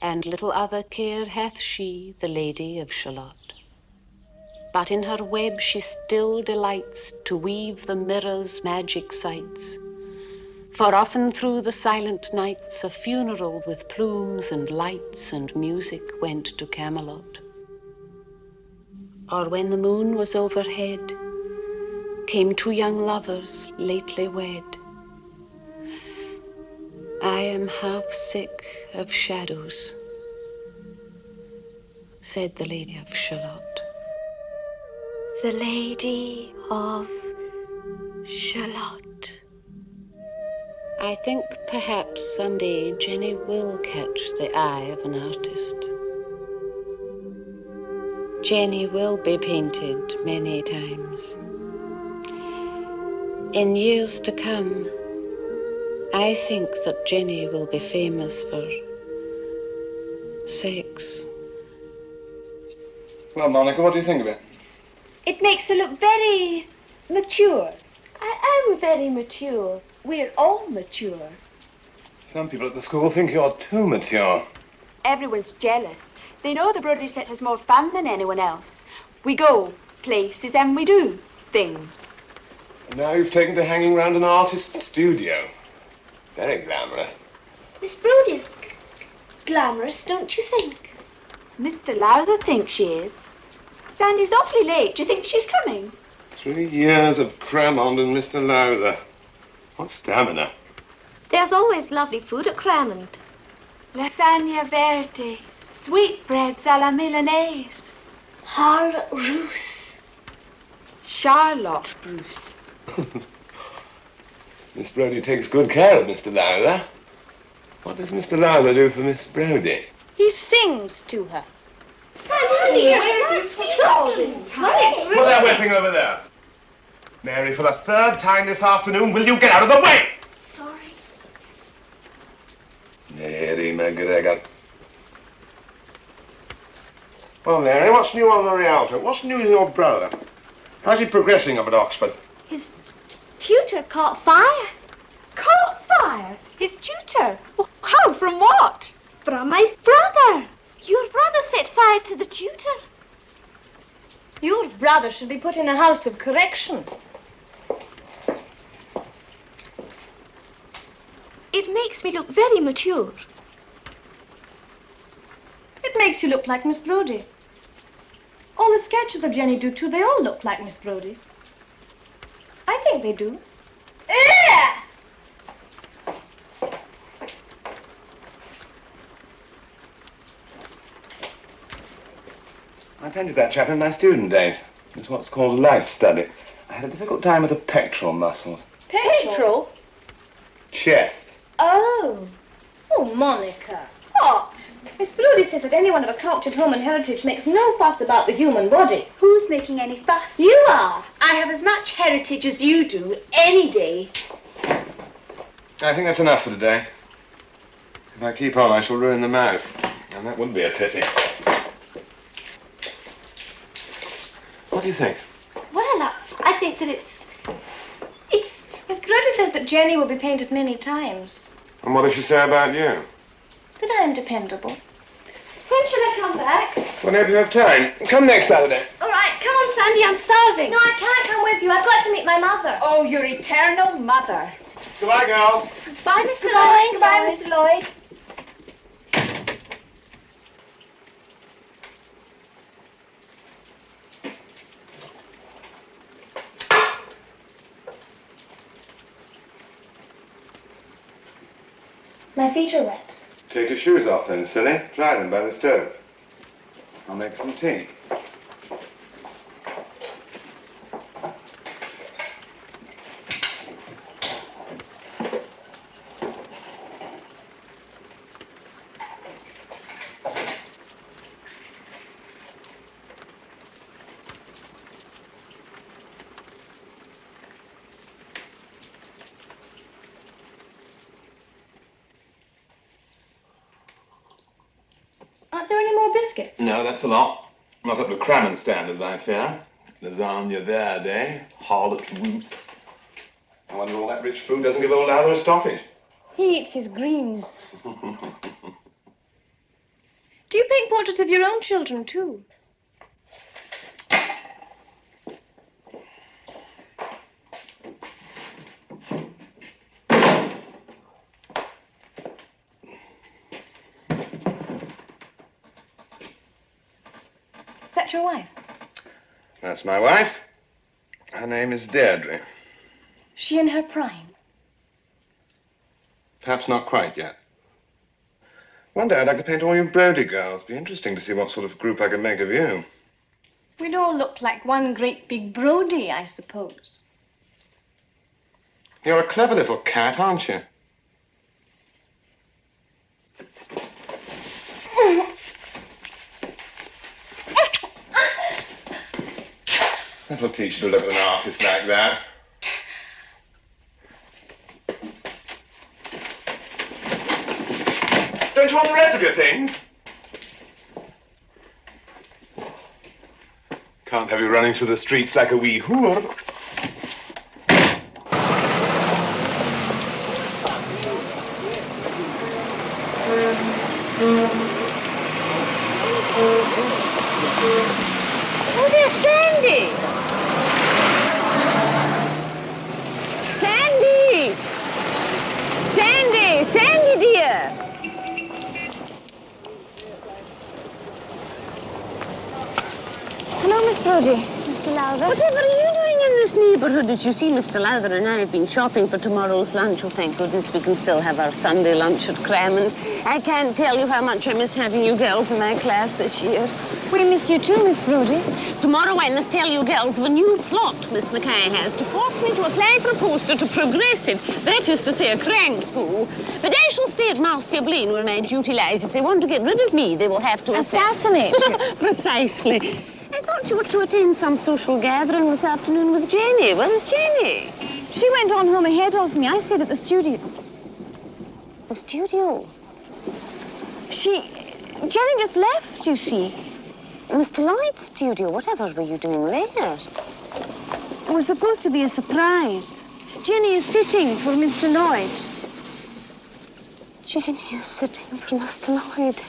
And little other care hath she, the Lady of Shalott. But in her web she still delights to weave the mirror's magic sights. For often through the silent nights a funeral with plumes and lights and music went to Camelot. Or when the moon was overhead, came two young lovers lately wed. I am half sick of shadows, said the Lady of Shalott. The Lady of Shalott. I think perhaps someday Jenny will catch the eye of an artist. Jenny will be painted many times. In years to come, I think that Jenny will be famous for sex. Well, Monica, what do you think of it? It makes her look very mature. I am very mature. We're all mature. Some people at the school think you're too mature. Everyone's jealous. They know the Brody set has more fun than anyone else. We go places and we do things. And now you've taken to hanging around an artist's studio. Very glamorous. Miss Brody's glamorous, don't you think? Mr. Lowther thinks she is. Sandy's awfully late. Do you think she's coming? 3 years of Cremond and Mr. Lowther. What stamina. There's always lovely food at Cramond. Lasagna verde, sweetbreads a la Milanese. Har Roos. Charlotte Bruce. Miss Brody takes good care of Mr. Lowther. What does Mr. Lowther do for Miss Brody? He sings to her. Sandy, where is all this time? Put that whipping over there. Mary, for the 3rd time this afternoon, will you get out of the way? Sorry. Mary McGregor. Well, Mary, what's new on the Rialto? What's new with your brother? How's he progressing up at Oxford? His tutor caught fire. Caught fire? His tutor? Well, how? From what? From my brother. Your brother set fire to the tutor. Your brother should be put in a house of correction. It makes me look very mature. It makes you look like Miss Brody. All the sketches of Jenny do too, they all look like Miss Brody. I think they do. I painted that chap in my student days. It's what's called life study. I had a difficult time with the pectoral muscles. Petrol? Chest. Oh. Oh, Monica. What? Miss Brody says that anyone of a cultured home and heritage makes no fuss about the human body. Who's making any fuss? You are. I have as much heritage as you do, any day. I think that's enough for today. If I keep on, I shall ruin the mouth. And that would be a pity. What do you think? Well, I think that it's... Miss Brody says that Jenny will be painted many times. And what does she say about you? That I am dependable. When should I come back? Whenever you have time. Come next Saturday. All right, come on, Sandy, I'm starving. No, I can't come with you. I've got to meet my mother. Oh, your eternal mother. Goodbye, girls. Bye, Mr. Lloyd. Goodbye, Mr. Lloyd. My feet are wet. Take your shoes off then, silly. Dry them by the stove. I'll make some tea. Aren't there any more biscuits? No, that's a lot. Not up to Cramond standards, I fear. Lasagna verde, harlot roots. I wonder all that rich food doesn't give old Lowther a stoppage. He eats his greens. Do you paint portraits of your own children, too? Is that your wife? That's my wife. Her name is Deirdre. She in her prime? Perhaps not quite yet. One day I'd like to paint all you Brody girls. Be interesting to see what sort of group I could make of you. We'd all look like one great big Brody, I suppose. You're a clever little cat, aren't you? That'll teach you to look at an artist like that. Don't you want the rest of your things? Can't have you running through the streets like a wee whore. Oh, there's Sandy! Sandy! Sandy! Sandy, dear! Hello, Miss Brody. Mr. Lowther. Whatever are you doing in this neighbourhood? As you see, Mr. Lowther and I have been shopping for tomorrow's lunch. Oh, thank goodness we can still have our Sunday lunch at Crammond. I can't tell you how much I miss having you girls in my class this year. We miss you too, Miss Brody. Tomorrow I must tell you girls of a new plot Miss Mackay has to force me to apply for a post at a progressive, that is to say a crank school. But I shall stay at Marcia Blaine where my duty lies. If they want to get rid of me, they will have to assassinate you. Precisely. I thought you were to attend some social gathering this afternoon with Jenny. Where is Jenny? She went on home ahead of me. I stayed at the studio. The studio? Jenny just left, you see. Mr. Lloyd's studio? Whatever were you doing there? It was supposed to be a surprise. Jenny is sitting for Mr. Lloyd. Jenny is sitting for Mr. Lloyd.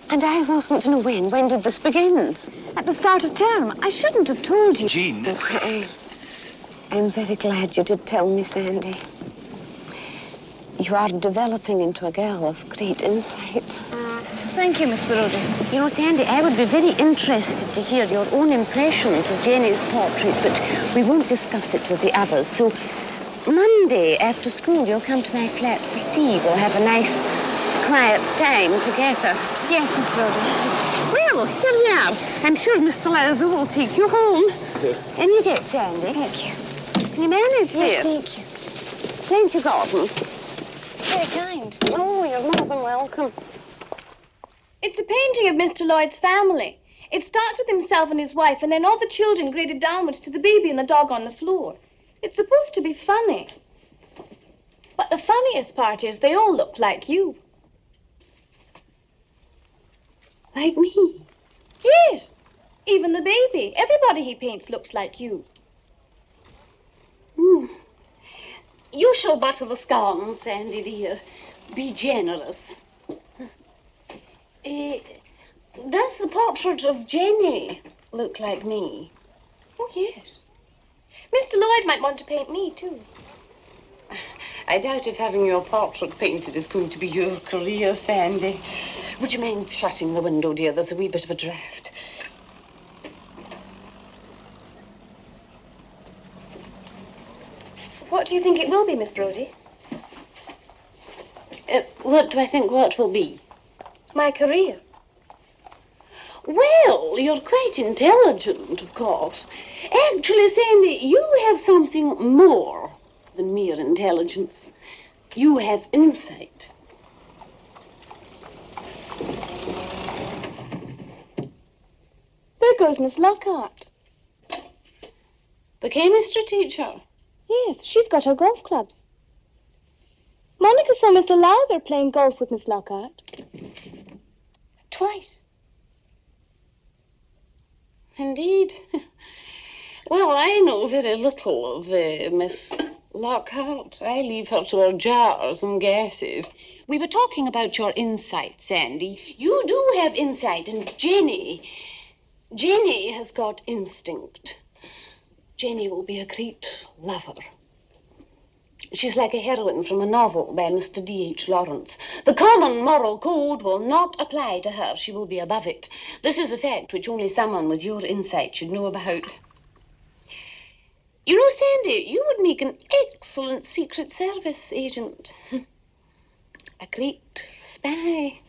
And I wasn't to know when. When did this begin? At the start of term. I shouldn't have told you. Jean. I'm very glad you did tell me, Sandy. You are developing into a girl of great insight. Thank you, Miss Brody. You know, Sandy, I would be very interested to hear your own impressions of Jenny's portrait, but we won't discuss it with the others. So Monday after school, you'll come to my flat for tea. We'll have a nice, quiet time together. Yes, Miss Brody. Well, here we are. I'm sure Mr. Lowther will take you home. And you get, Sandy. Thank you. Can you manage, dear? Yes, thank you. Thank you, Gordon. Very kind. Oh, you're more than welcome. It's a painting of Mr. Lloyd's family. It starts with himself and his wife, and then all the children graded downwards to the baby and the dog on the floor. It's supposed to be funny. But the funniest part is they all look like you. Like me? Yes. Even the baby. Everybody he paints looks like you. You shall butter the scones, Sandy, dear. Be generous. Does the portrait of Jenny look like me? Oh, yes. Mr. Lloyd might want to paint me, too. I doubt if having your portrait painted is going to be your career, Sandy. Would you mind shutting the window, dear? There's a wee bit of a draught. What do you think it will be, Miss Brody? What do I think what will be? My career. Well, you're quite intelligent, of course. Actually, Sandy, you have something more than mere intelligence. You have insight. There goes Miss Lockhart. The chemistry teacher? Yes, she's got her golf clubs. Monica saw Mr. Lowther playing golf with Miss Lockhart. Twice. Indeed. Well, I know very little of Miss Lockhart. I leave her to her jars and gases. We were talking about your insight, Sandy. You do have insight, and Jenny has got instinct. Jenny will be a great lover. She's like a heroine from a novel by Mr. D.H. Lawrence. The common moral code will not apply to her. She will be above it. This is a fact which only someone with your insight should know about. You know, Sandy, you would make an excellent Secret Service agent. A great spy.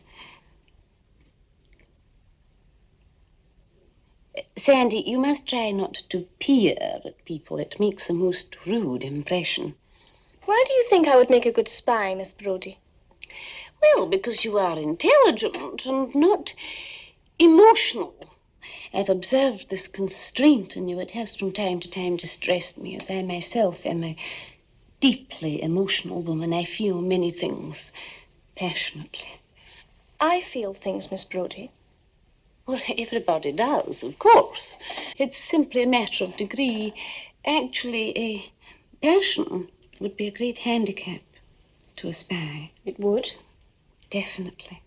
Sandy, you must try not to peer at people. It makes a most rude impression. Why do you think I would make a good spy, Miss Brody? Well, because you are intelligent and not emotional. I've observed this constraint in you. It has from time to time distressed me, as I myself am a deeply emotional woman. I feel many things passionately. I feel things, Miss Brody. Well, everybody does, of course. It's simply a matter of degree. Actually, a passion would be a great handicap to a spy. It would? Definitely.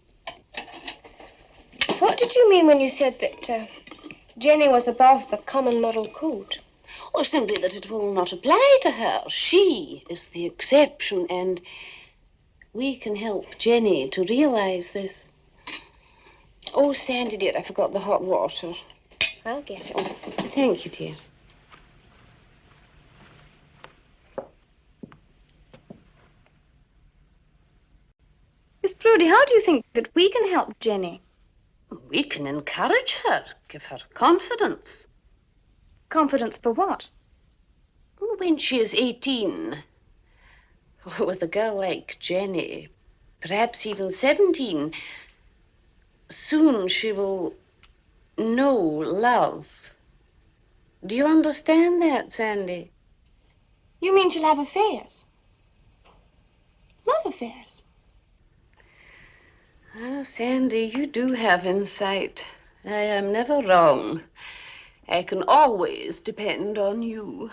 What did you mean when you said that Jenny was above the common moral code? Or simply that it will not apply to her. She is the exception, and we can help Jenny to realize this. Oh, Sandy, dear, I forgot the hot water. I'll get it. Oh, thank you, dear. Miss Brody, how do you think that we can help Jenny? We can encourage her, give her confidence. Confidence for what? When she is 18, with a girl like Jenny, perhaps even 17, soon she will know love. Do you understand that, Sandy? You mean she'll have affairs? Love affairs? Oh, Sandy, you do have insight. I am never wrong. I can always depend on you.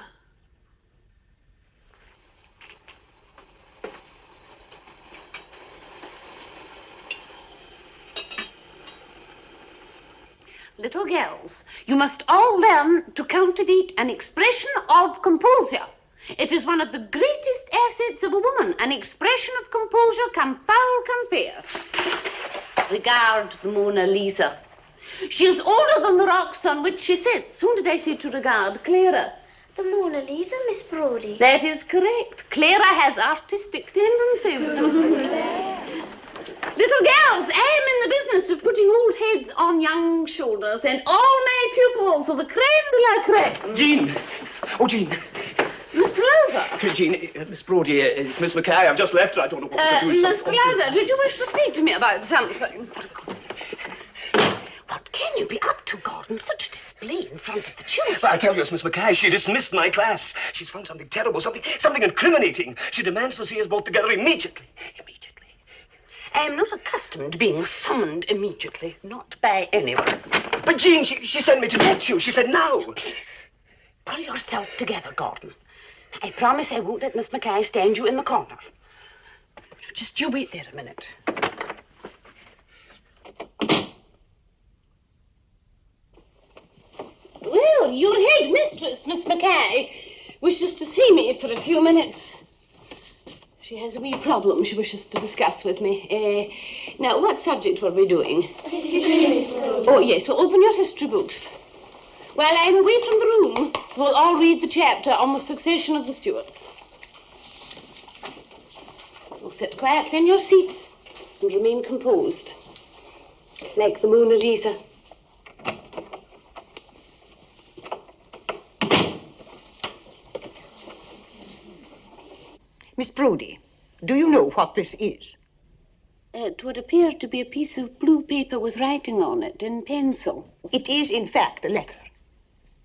Little girls, you must all learn to cultivate an expression of composure. It is one of the greatest assets of a woman. An expression of composure can foul, can fair. Regard the Mona Lisa. She is older than the rocks on which she sits. Whom did I say to regard? Clara. The Mona Lisa, Miss Brody. That is correct. Clara has artistic tendencies. Little girls, I am in the business of putting old heads on young shoulders, and all my pupils are the crème de la crème. Jean! Oh, Jean. Mr. Lowther. Jean, Miss Brody, it's Miss Mackay. I've just left her. I don't know what to do. Mr. Lowther, did you wish to speak to me about something? What can you be up to, Gordon? Such display in front of the children. I tell you, it's Miss Mackay. She dismissed my class. She's found something terrible, something incriminating. She demands to see us both together immediately. I am not accustomed to being summoned immediately, not by anyone. But Jean, she sent me to get you. She said now. Please, pull yourself together, Gordon. I promise I won't let Miss Mackay stand you in the corner. Just you wait there a minute. Well, your head mistress, Miss Mackay, wishes to see me for a few minutes. She has a wee problem she wishes to discuss with me. Now, what subject were we doing? History. Oh, yes. Well, open your history books. While I'm away from the room, we'll all read the chapter on the succession of the Stuarts. We'll sit quietly in your seats and remain composed, like the Mona Lisa. Miss Brody, do you know what this is? It would appear to be a piece of blue paper with writing on it in pencil. It is, in fact, a letter.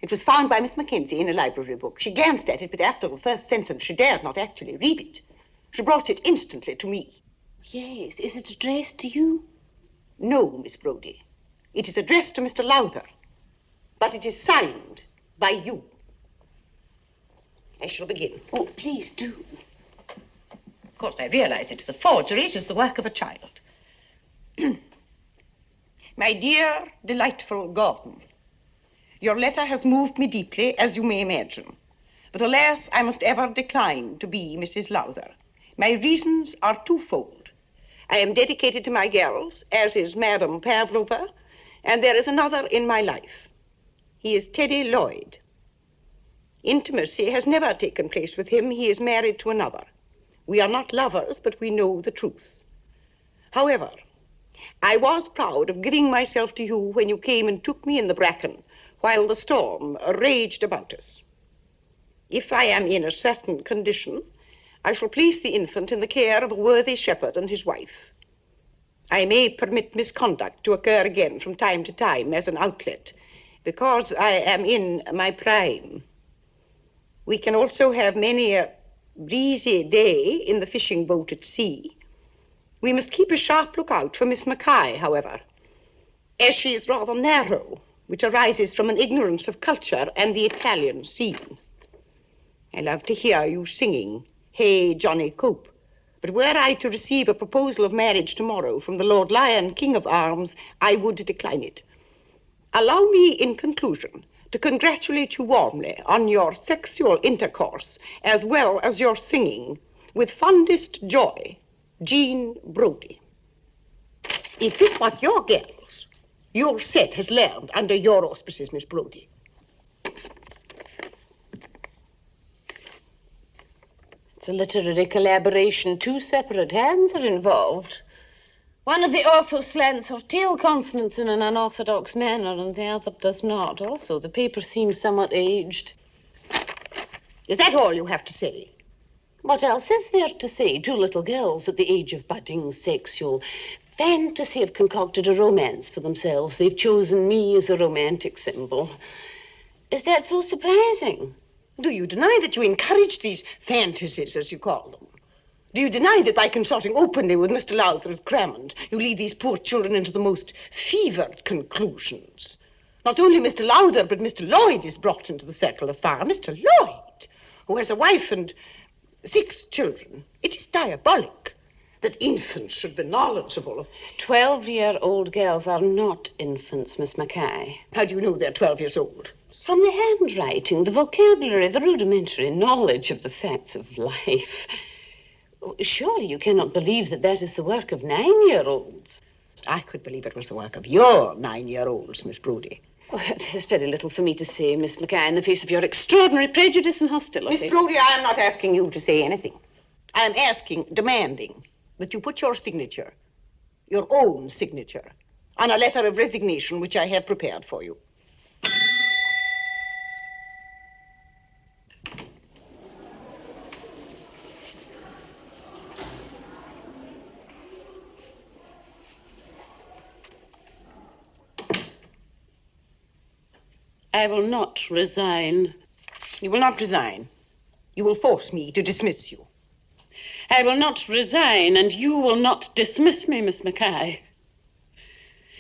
It was found by Miss Mackenzie in a library book. She glanced at it, but after the first sentence, she dared not actually read it. She brought it instantly to me. Yes. Is it addressed to you? No, Miss Brody. It is addressed to Mr. Lowther, but it is signed by you. I shall begin. Oh, please do. Of course, I realize it is a forgery. It is the work of a child. My dear, delightful Gordon, your letter has moved me deeply, as you may imagine. But alas, I must ever decline to be Mrs. Lowther. My reasons are twofold. I am dedicated to my girls, as is Madame Pavlova, and there is another in my life. He is Teddy Lloyd. Intimacy has never taken place with him. He is married to another. We are not lovers, but we know the truth. However, I was proud of giving myself to you when you came and took me in the bracken while the storm raged about us. If I am in a certain condition, I shall place the infant in the care of a worthy shepherd and his wife. I may permit misconduct to occur again from time to time as an outlet, because I am in my prime. We can also have many a breezy day in the fishing boat at sea. We must keep a sharp lookout for Miss Mackay, however, as she is rather narrow, which arises from an ignorance of culture and the Italian scene. I love to hear you singing, Hey, Johnny Cope, But were I to receive a proposal of marriage tomorrow from the Lord Lion, King of Arms, I would decline it. Allow me, in conclusion, to congratulate you warmly on your sexual intercourse as well as your singing. With fondest joy, Jean Brody. Is this what your girls, your set has learned under your auspices, Miss Brody? It's a literary collaboration. 2 separate hands are involved. One of the authors slants her tail consonants in an unorthodox manner, and the other does not. Also, the paper seems somewhat aged. Is that all you have to say? What else is there to say? 2 little girls at the age of budding sexual fantasy have concocted a romance for themselves. They've chosen me as a romantic symbol. Is that so surprising? Do you deny that you encourage these fantasies, as you call them? Do you deny that by consorting openly with Mr. Lowther of Cramond, you lead these poor children into the most fevered conclusions? Not only Mr. Lowther, but Mr. Lloyd is brought into the circle of fire. Mr. Lloyd, who has a wife and 6 children. It is diabolic that infants should be knowledgeable of... 12-year-old girls are not infants, Miss Mackay. How do you know they're 12 years old? From the handwriting, the vocabulary, the rudimentary knowledge of the facts of life. Surely you cannot believe that that is the work of 9-year-olds. I could believe it was the work of your 9-year-olds, Miss Brody. Well, there's very little for me to say, Miss Mackay, in the face of your extraordinary prejudice and hostility. Miss Brody, I am not asking you to say anything. I am demanding that you put your signature, your own signature, on a letter of resignation which I have prepared for you. I will not resign. You will not resign. You will force me to dismiss you. I will not resign, and you will not dismiss me, Miss Mackay.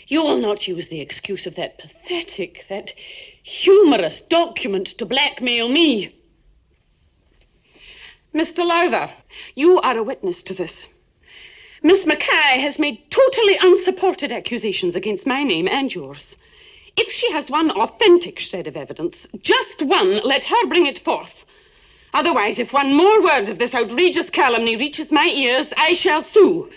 You will not use the excuse of that pathetic, that humorous document to blackmail me. Mr. Lowther, you are a witness to this. Miss Mackay has made totally unsupported accusations against my name and yours. If she has one authentic shred of evidence, just one, let her bring it forth. Otherwise, if one more word of this outrageous calumny reaches my ears, I shall sue.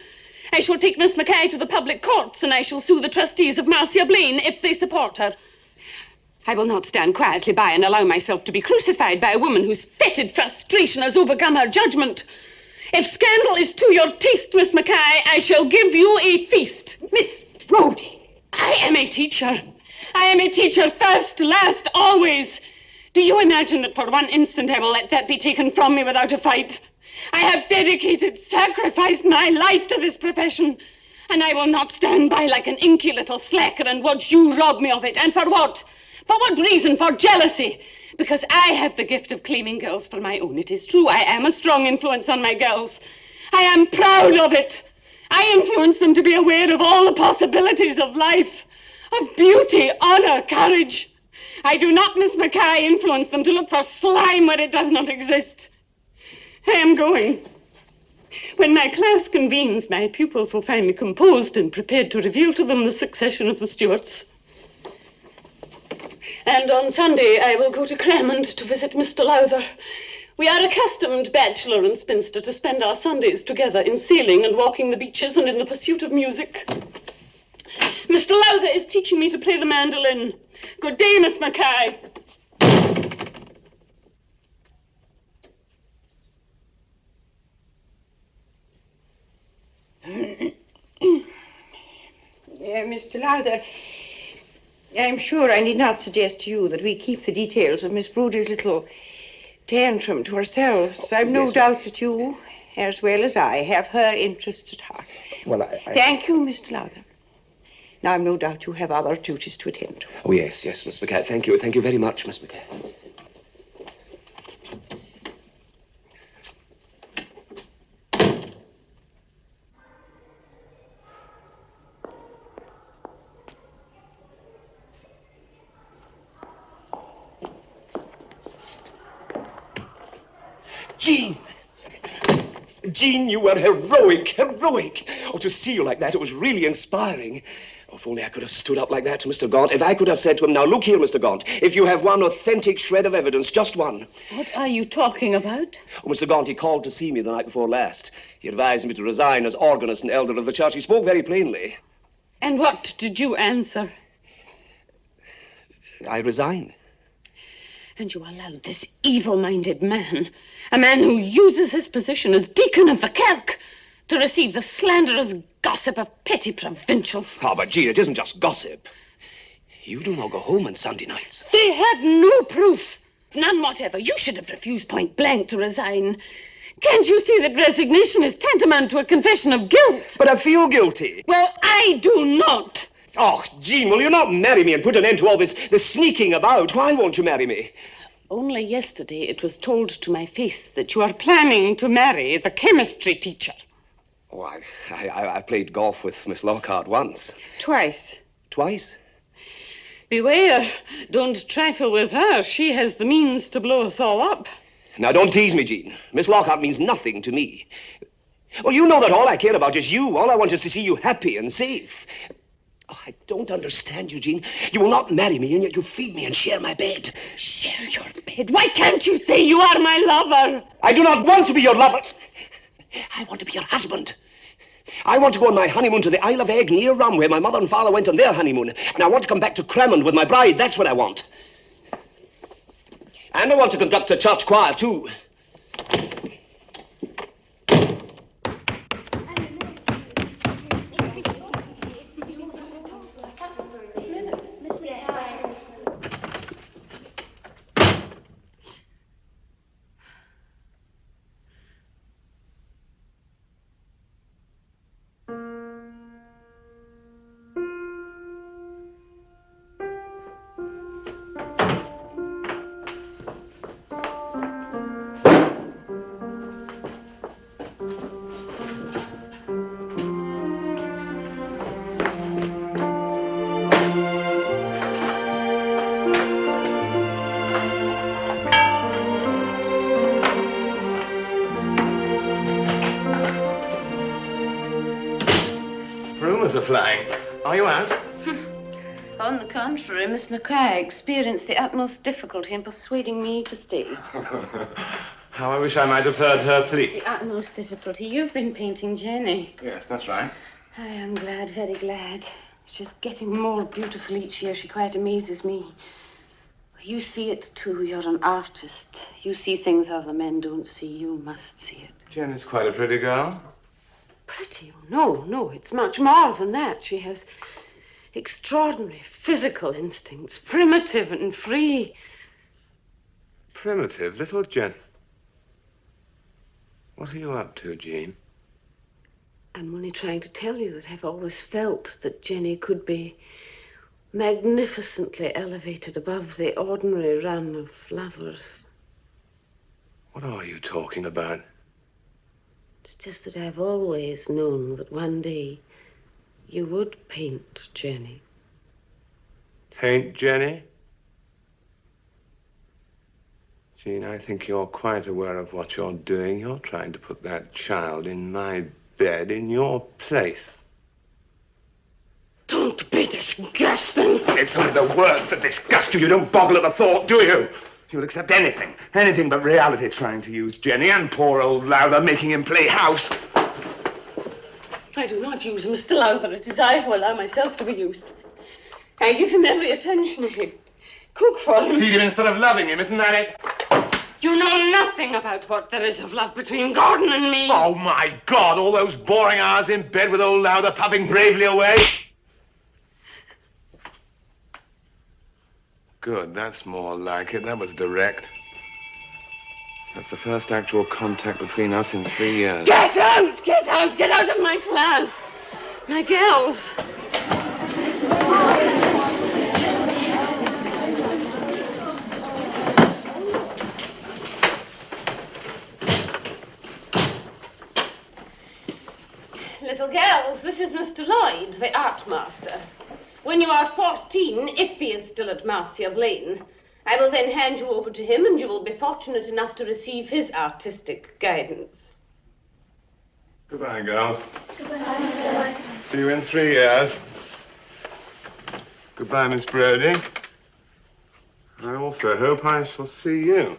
I shall take Miss Mackay to the public courts, and I shall sue the trustees of Marcia Blaine if they support her. I will not stand quietly by and allow myself to be crucified by a woman whose fetid frustration has overcome her judgment. If scandal is to your taste, Miss Mackay, I shall give you a feast. Miss Brody! I am a teacher. I am a teacher first, last, always. Do you imagine that for one instant I will let that be taken from me without a fight? I have dedicated, sacrificed my life to this profession, and I will not stand by like an inky little slacker and watch you rob me of it. And for what? For what reason? For jealousy. Because I have the gift of claiming girls for my own. It is true, I am a strong influence on my girls. I am proud of it. I influence them to be aware of all the possibilities of life. Of beauty, honor, courage. I do not, Miss Mackay, influence them to look for slime where it does not exist. I am going. When my class convenes, my pupils will find me composed and prepared to reveal to them the succession of the Stuarts. And on Sunday, I will go to Cramond to visit Mr. Lowther. We are accustomed, bachelor and spinster, to spend our Sundays together in sailing and walking the beaches and in the pursuit of music. Mr. Lowther is teaching me to play the mandolin. Good day, Miss Mackay. Mr. Lowther, I'm sure I need not suggest to you that we keep the details of Miss Brody's little tantrum to ourselves. I've no doubt that you, as well as I, have her interests at heart. Well, Thank you, Mr. Lowther. Now, I've no doubt you have other duties to attend to. Oh, yes, Miss Mackay. Thank you. Thank you very much, Miss Mackay. Jean, you were heroic, heroic. Oh, to see you like that, it was really inspiring. Oh, if only I could have stood up like that to Mr. Gaunt. If I could have said to him, now look here, Mr. Gaunt, if you have one authentic shred of evidence, just one. What are you talking about? Oh, Mr. Gaunt, he called to see me the night before last. He advised me to resign as organist and elder of the church. He spoke very plainly. And what did you answer? I resigned. And you allowed this evil-minded man, a man who uses his position as deacon of the kirk, to receive the slanderous gossip of petty provincials. Oh, but Jean, it isn't just gossip. You do not go home on Sunday nights. They had no proof. None whatever. You should have refused point blank to resign. Can't you see that resignation is tantamount to a confession of guilt? But I feel guilty. Well, I do not. Oh, Jean, will you not marry me and put an end to all this sneaking about? Why won't you marry me? Only yesterday it was told to my face that you are planning to marry the chemistry teacher. Oh, I played golf with Miss Lockhart once. Twice. Twice? Beware. Don't trifle with her. She has the means to blow us all up. Now, don't tease me, Jean. Miss Lockhart means nothing to me. Well, you know that all I care about is you. All I want is to see you happy and safe. Oh, I don't understand you, Jean. You will not marry me, and yet you feed me and share my bed. Share your bed? Why can't you say you are my lover? I do not want to be your lover. I want to be your husband. I want to go on my honeymoon to the Isle of Egg near Rum, where my mother and father went on their honeymoon. And I want to come back to Cramond with my bride. That's what I want. And I want to conduct the church choir, too. Rumours are flying. Are you out? On the contrary, Miss Mackay experienced the utmost difficulty in persuading me to stay. How I wish I might have heard her plea. The utmost difficulty? You've been painting Jenny. Yes, that's right. I am glad, very glad. She's getting more beautiful each year. She quite amazes me. You see it, too. You're an artist. You see things other men don't see. You must see it. Jenny's quite a pretty girl. Pretty? No, it's much more than that. She has extraordinary physical instincts, primitive and free. Primitive, little Jen. What are you up to, Jean? I'm only trying to tell you that I've always felt that Jenny could be magnificently elevated above the ordinary run of lovers. What are you talking about? It's just that I've always known that one day you would paint Jenny. Paint Jenny? Jean, I think you're quite aware of what you're doing. You're trying to put that child in my bed in your place. Don't be disgusting. It's only the words that disgust you. You don't boggle at the thought, do you? You'll accept anything but reality trying to use Jenny and poor old Lowther making him play house. I do not use Mr. Lowther. It is I who allow myself to be used. I give him every attention. I cook for him. Feed him instead of loving him, isn't that it? You know nothing about what there is of love between Gordon and me. Oh, my God, all those boring hours in bed with old Lowther puffing bravely away. Good, that's more like it. That was direct. That's the first actual contact between us in 3 years. Get out! Get out! Get out of my class! My girls! Little girls, this is Mr. Lloyd, the art master. When you are 14, if he is still at Marcia Blaine, I will then hand you over to him and you will be fortunate enough to receive his artistic guidance. Goodbye, girls. Goodbye, sir. See you in 3 years. Goodbye, Miss Brody. I also hope I shall see you.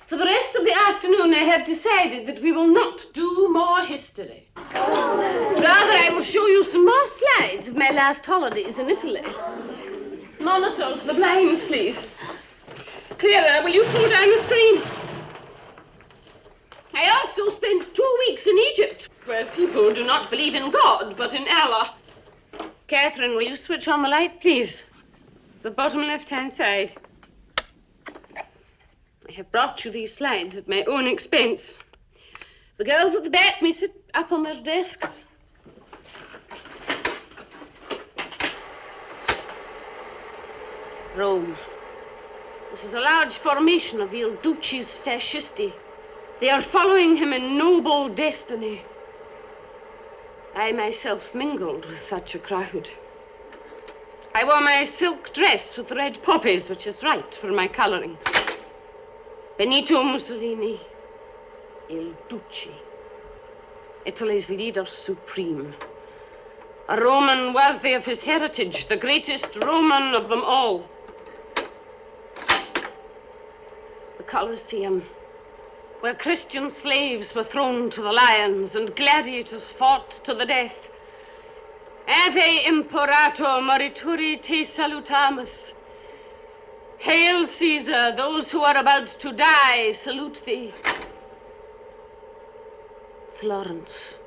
For the rest of the afternoon, I have decided that we will not do more history. Rather, I will show you some more slides of my last holidays in Italy. Monitors, the blinds, please. Clara, will you pull down the screen? I also spent 2 weeks in Egypt, where people do not believe in God, but in Allah. Catherine, will you switch on the light, please? The bottom left-hand side. I have brought you these slides at my own expense. The girls at the back may sit up on their desks. Rome. This is a large formation of Il Duce's fascisti. They are following him in noble destiny. I myself mingled with such a crowd. I wore my silk dress with red poppies, which is right for my colouring. Benito Mussolini, Il Duce, Italy's leader supreme. A Roman worthy of his heritage, the greatest Roman of them all. The Colosseum, where Christian slaves were thrown to the lions and gladiators fought to the death. Ave imperator morituri te salutamus. Hail, Caesar, those who are about to die salute thee. Florence,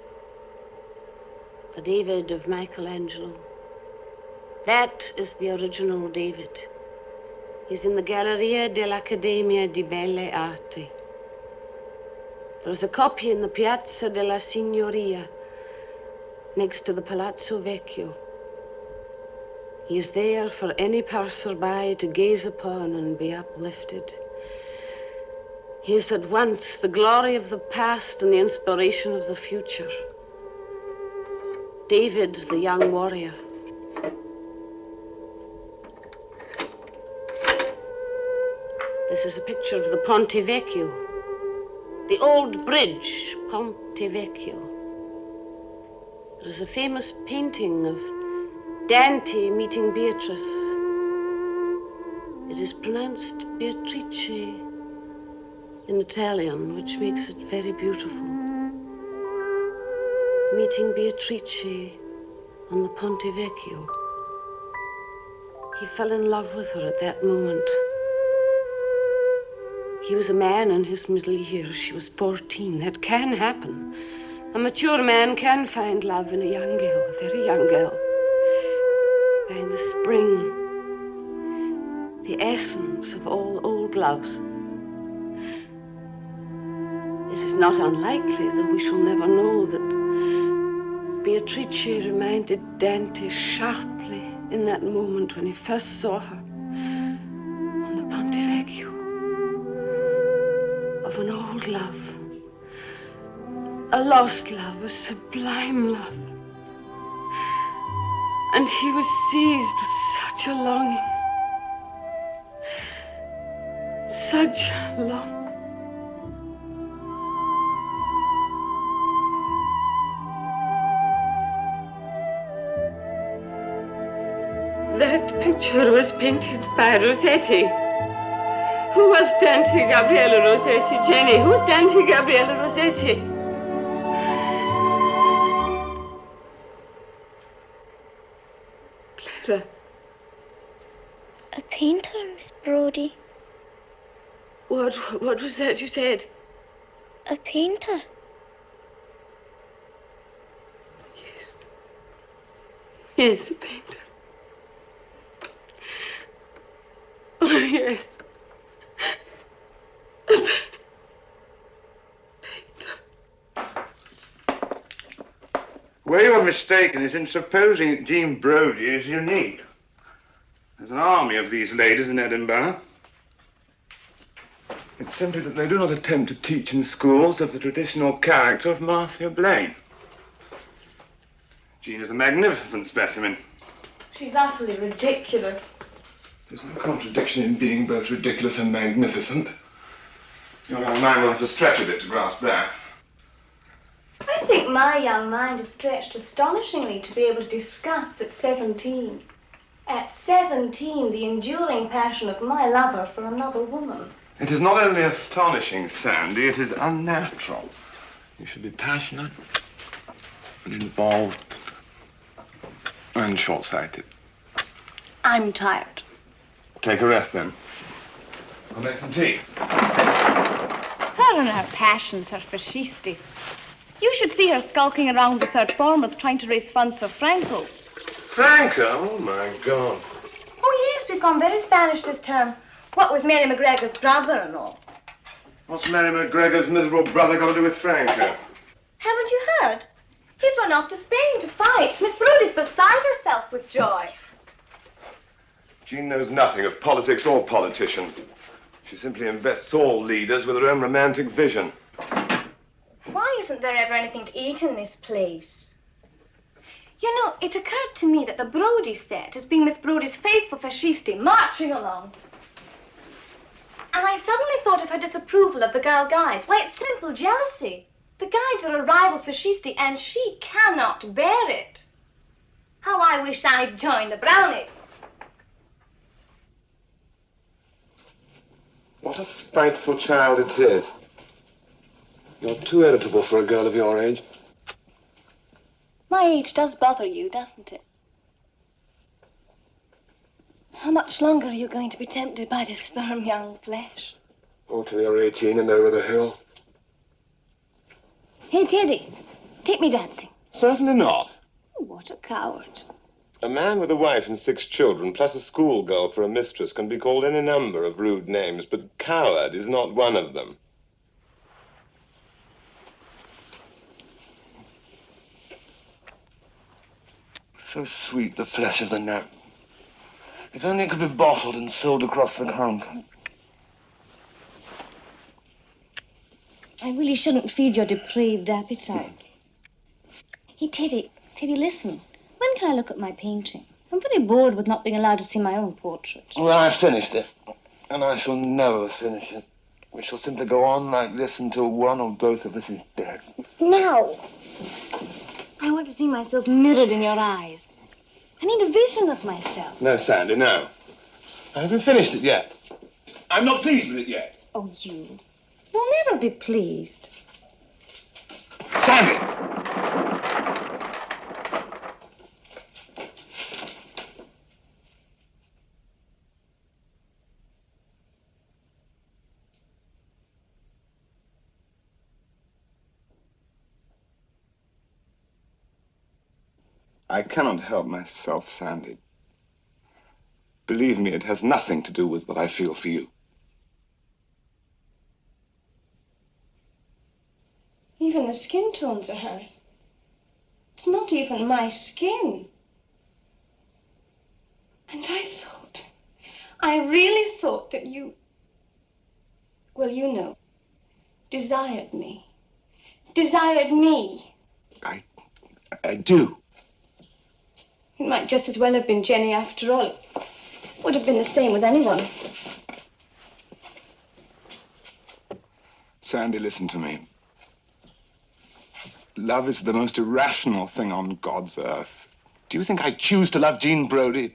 the David of Michelangelo. That is the original David. He's in the Galleria dell'Accademia di Belle Arti. There's a copy in the Piazza della Signoria, next to the Palazzo Vecchio. He is there for any passerby to gaze upon and be uplifted. He is at once the glory of the past and the inspiration of the future. David, the young warrior. This is a picture of the Ponte Vecchio, the old bridge, Ponte Vecchio. There is a famous painting of Dante meeting Beatrice. It is pronounced Beatrice in Italian, which makes it very beautiful. Meeting Beatrice on the Ponte Vecchio. He fell in love with her at that moment. He was a man in his middle years. She was 14. That can happen. A mature man can find love in a young girl, a very young girl. Find the spring, the essence of all old loves. It is not unlikely that we shall never know that Beatrice reminded Dante sharply in that moment when he first saw her on the Ponte Vecchio of an old love, a lost love, a sublime love. And he was seized with such a longing, such a longing. That picture was painted by Rossetti. Who was Dante Gabriele Rossetti? Jenny, who's Dante Gabriele Rossetti? Clara. A painter, Miss Brody. What was that you said? A painter. Yes. Yes, a painter. Oh, yes. Where you are mistaken is in supposing that Jean Brody is unique. There's an army of these ladies in Edinburgh. It's simply that they do not attempt to teach in schools of the traditional character of Marcia Blaine. Jean is a magnificent specimen. She's utterly ridiculous. There's no contradiction in being both ridiculous and magnificent. Your young mind will have to stretch a bit to grasp that. I think my young mind is stretched astonishingly to be able to discuss at 17. At 17, the enduring passion of my lover for another woman. It is not only astonishing, Sandy, it is unnatural. You should be passionate and involved and short-sighted. I'm tired. Take a rest, then. I'll make some tea. Her and her passions are fascistic. You should see her skulking around the third formers trying to raise funds for Franco. Franco? Oh, my God. Oh, yes, we've gone very Spanish this term. What with Mary McGregor's brother and all. What's Mary McGregor's miserable brother got to do with Franco? Haven't you heard? He's run off to Spain to fight. Miss Brody's beside herself with joy. Jean knows nothing of politics or politicians. She simply invests all leaders with her own romantic vision. Why isn't there ever anything to eat in this place? You know, it occurred to me that the Brody set is being Miss Brody's faithful fascisti marching along. And I suddenly thought of her disapproval of the girl guides. Why, it's simple jealousy. The guides are a rival fascisti, and she cannot bear it. How I wish I'd joined the brownies. What a spiteful child it is. You're too irritable for a girl of your age. My age does bother you, doesn't it? How much longer are you going to be tempted by this firm young flesh? Oh, till you're 18 and over the hill. Hey, Teddy, take me dancing. Certainly not. Oh, what a coward. A man with a wife and 6 children, plus a schoolgirl for a mistress, can be called any number of rude names, but coward is not one of them. So sweet, the flesh of the nut. If only it could be bottled and sold across the continent. I really shouldn't feed your depraved appetite. Hey, Teddy, listen. When can I look at my painting? I'm very bored with not being allowed to see my own portrait. Well, I've finished it, and I shall never finish it. We shall simply go on like this until one or both of us is dead. No. I want to see myself mirrored in your eyes. I need a vision of myself. No, Sandy, no. I haven't finished it yet. I'm not pleased with it yet. Oh, you. You'll never be pleased. Sandy! I cannot help myself, Sandy. Believe me, it has nothing to do with what I feel for you. Even the skin tones are hers. It's not even my skin. And I really thought that you, well, you know, desired me. Desired me. I do. It might just as well have been Jenny after all. It would have been the same with anyone. Sandy, listen to me. Love is the most irrational thing on God's earth. Do you think I choose to love Jean Brody?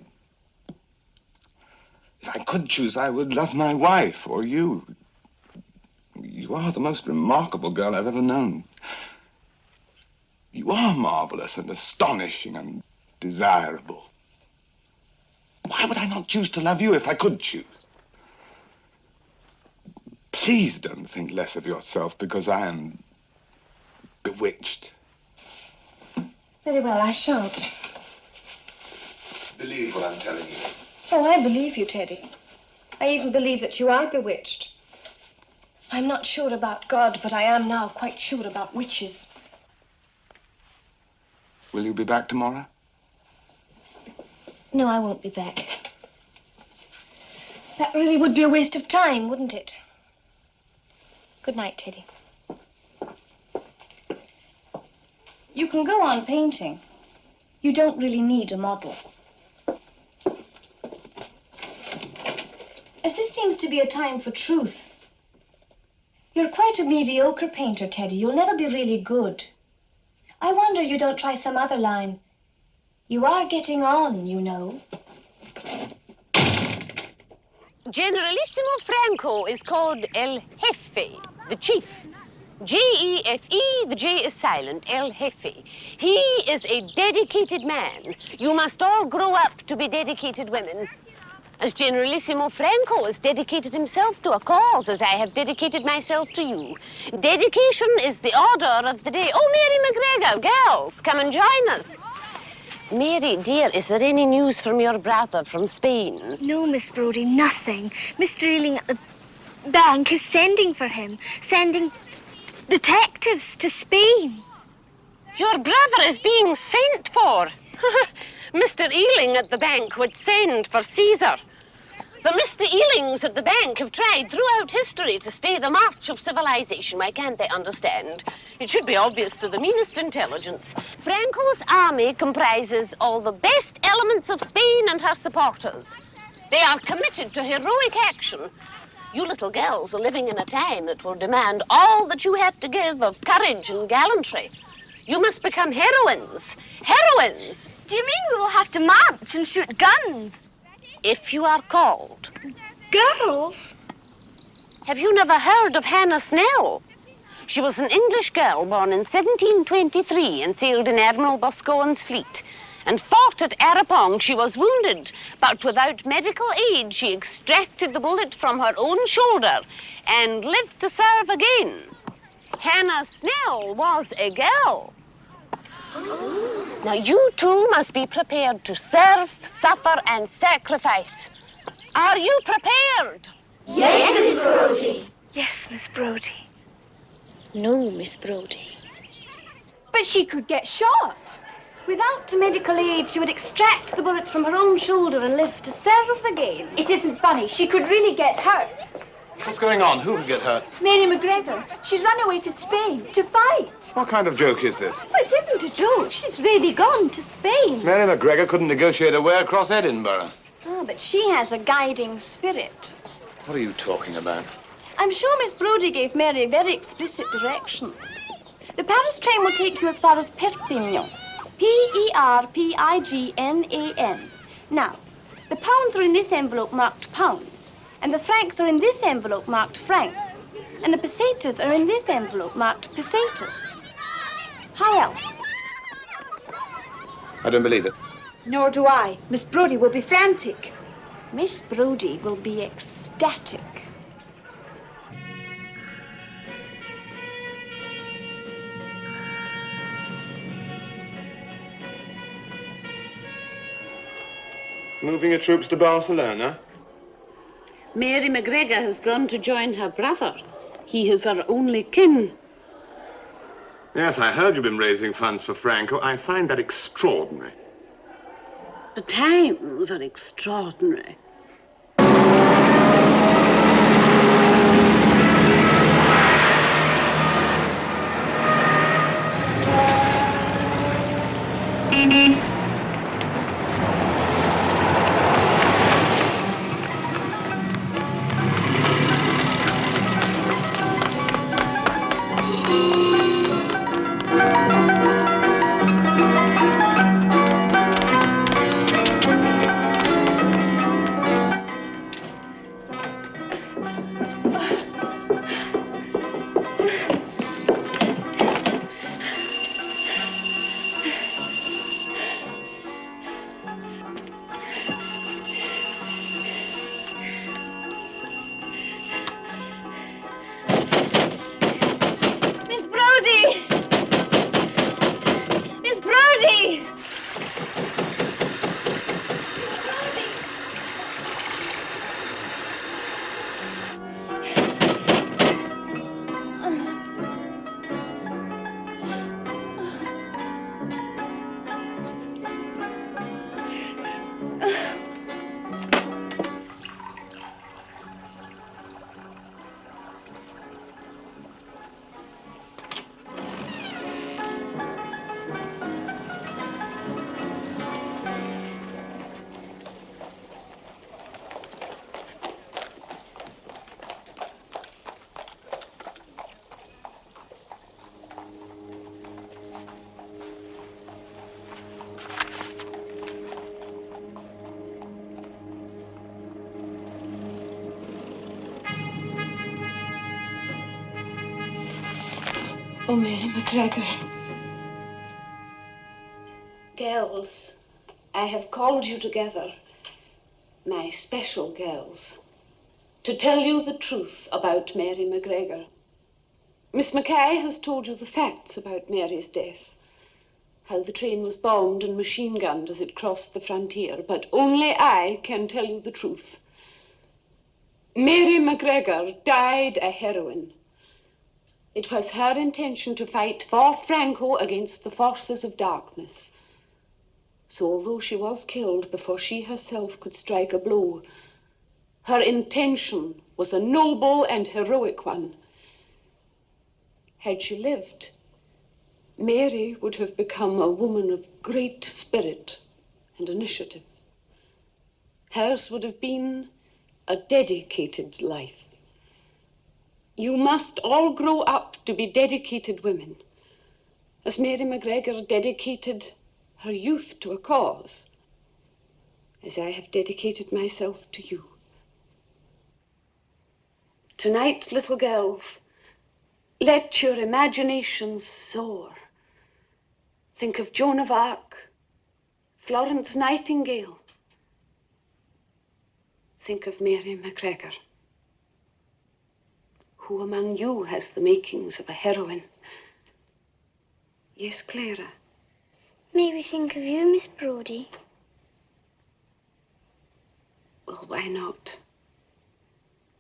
If I could choose, I would love my wife or you. You are the most remarkable girl I've ever known. You are marvelous and astonishing and desirable. Why would I not choose to love you if I could choose? Please don't think less of yourself because I am bewitched. Very well, I shan't. Believe what I'm telling you. Oh, I believe you, Teddy. I even believe that you are bewitched. I'm not sure about God, but I am now quite sure about witches. Will you be back tomorrow? No, I won't be back. That really would be a waste of time, wouldn't it? Good night, Teddy. You can go on painting. You don't really need a model. seems to be a time for truth. You're quite a mediocre painter, Teddy. You'll never be really good. I wonder you don't try some other line. You are getting on, you know. Generalissimo Franco is called El Jefe, the chief. G-E-F-E, the J is silent, El Jefe. He is a dedicated man. You must all grow up to be dedicated women. As Generalissimo Franco has dedicated himself to a cause, as I have dedicated myself to you. Dedication is the order of the day. Oh, Mary McGregor, girls, come and join us. Mary, dear, is there any news from your brother from Spain? No, Miss Brody, nothing. Mr. Ealing at the bank is sending for him, sending detectives to Spain. Your brother is being sent for. Mr. Ealing at the bank would send for Caesar. The Mr. Ealings at the bank have tried throughout history to stay the march of civilization. Why can't they understand? It should be obvious to the meanest intelligence. Franco's army comprises all the best elements of Spain and her supporters. They are committed to heroic action. You little girls are living in a time that will demand all that you have to give of courage and gallantry. You must become heroines. Heroines! Do you mean we will have to march and shoot guns? If you are called. Girls? Have you never heard of Hannah Snell? She was an English girl born in 1723 and sailed in Admiral Boscawen's fleet and fought at Arapong. She was wounded, but without medical aid, she extracted the bullet from her own shoulder and lived to serve again. Hannah Snell was a girl. Now, you two must be prepared to serve, suffer, and sacrifice. Are you prepared? Yes, Miss Brody. Yes, Miss Brody. No, Miss Brody. But she could get shot. Without medical aid, she would extract the bullet from her own shoulder and live to serve again. It isn't funny. She could really get hurt. What's going on? Who could get hurt? Mary McGregor. She's run away to Spain to fight. What kind of joke is this? Well, it isn't a joke. She's really gone to Spain. Mary McGregor couldn't negotiate a way across Edinburgh. Oh, but she has a guiding spirit. What are you talking about? I'm sure Miss Brody gave Mary very explicit directions. The Paris train will take you as far as Perpignan. P-E-R-P-I-G-N-A-N. Now, the pounds are in this envelope marked pounds, and the francs are in this envelope marked francs, and the pesetas are in this envelope marked pesetas. How else? I don't believe it. Nor do I. Miss Brody will be frantic. Miss Brody will be ecstatic. Moving your troops to Barcelona? Mary McGregor has gone to join her brother. He is her only kin. Yes, I heard you've been raising funds for Franco. I find that extraordinary. The times are extraordinary. Oh, Mary McGregor. Girls, I have called you together, my special girls, to tell you the truth about Mary McGregor. Miss Mackay has told you the facts about Mary's death, how the train was bombed and machine-gunned as it crossed the frontier, but only I can tell you the truth. Mary McGregor died a heroine. It was her intention to fight for Franco against the forces of darkness. So although she was killed before she herself could strike a blow, her intention was a noble and heroic one. Had she lived, Mary would have become a woman of great spirit and initiative. Hers would have been a dedicated life. You must all grow up to be dedicated women, as Mary McGregor dedicated her youth to a cause, as I have dedicated myself to you. Tonight, little girls, let your imaginations soar. Think of Joan of Arc, Florence Nightingale. Think of Mary McGregor. Who among you has the makings of a heroine? Yes, Clara? May we think of you, Miss Brody? Well, why not?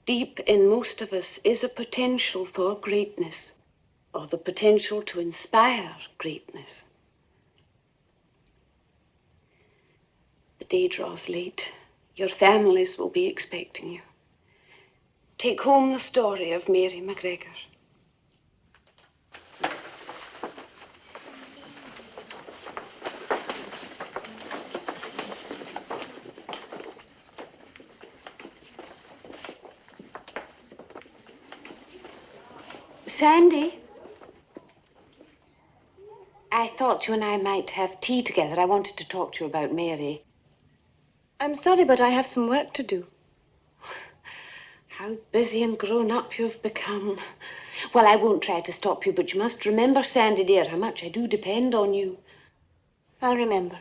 Deep in most of us is a potential for greatness, or the potential to inspire greatness. The day draws late. Your families will be expecting you. Take home the story of Mary McGregor. Sandy, I thought you and I might have tea together. I wanted to talk to you about Mary. I'm sorry, but I have some work to do. How busy and grown up you've become. Well, I won't try to stop you, but you must remember, Sandy dear, how much I do depend on you. I'll remember.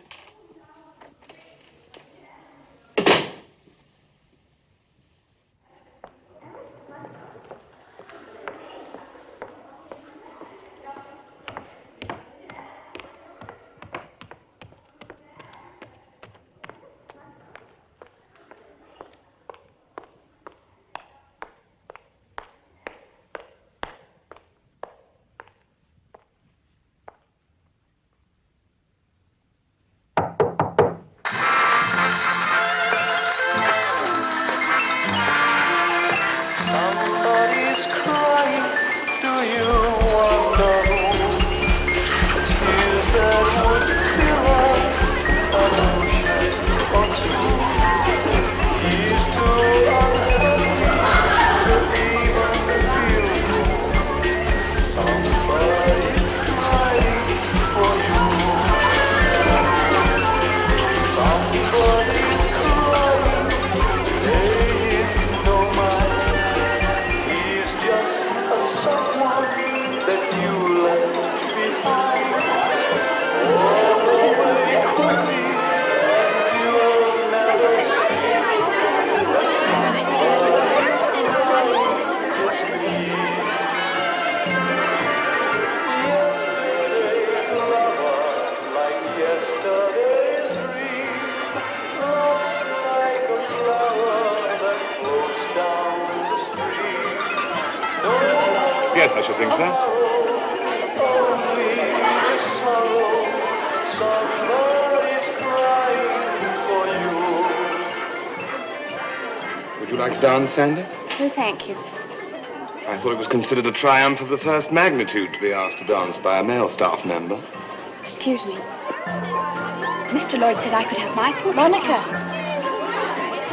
Yes, I should think so. Would you like to dance, Sandy? No, thank you. I thought it was considered a triumph of the first magnitude to be asked to dance by a male staff member. Excuse me. Mr. Lloyd said I could have my portrait. Monica.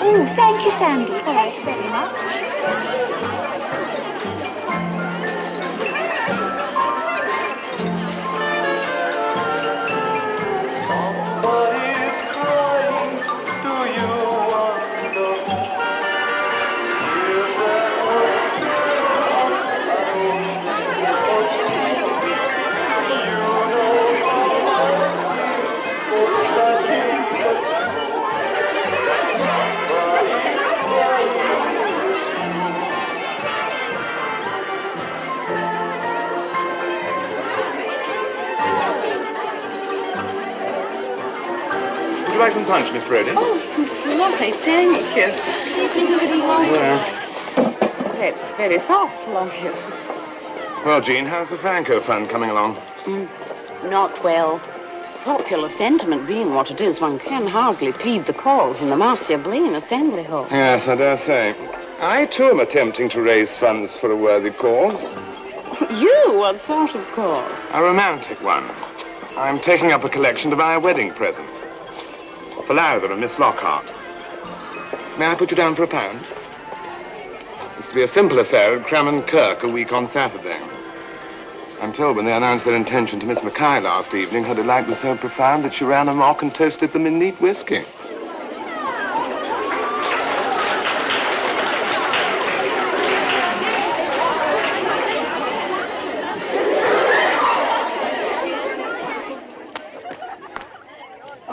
Oh, thank you, Sandy. Thanks very much. like some punch, Miss Brody? Oh, Mr. Locke, thank you. That's very thoughtful of you. Well, Jean, how's the Franco Fund coming along? Not well. Popular sentiment being what it is, one can hardly plead the cause in the Marcia Blaine Assembly Hall. Yes, I dare say. I, too, am attempting to raise funds for a worthy cause. You? What sort of cause? A romantic one. I'm taking up a collection to buy a wedding present. For Lowther and Miss Lockhart. May I put you down for £1? It's to be a simple affair at Crammond Kirk a week on Saturday. I'm told when they announced their intention to Miss Mackay last evening, her delight was so profound that she ran amok and toasted them in neat whiskey.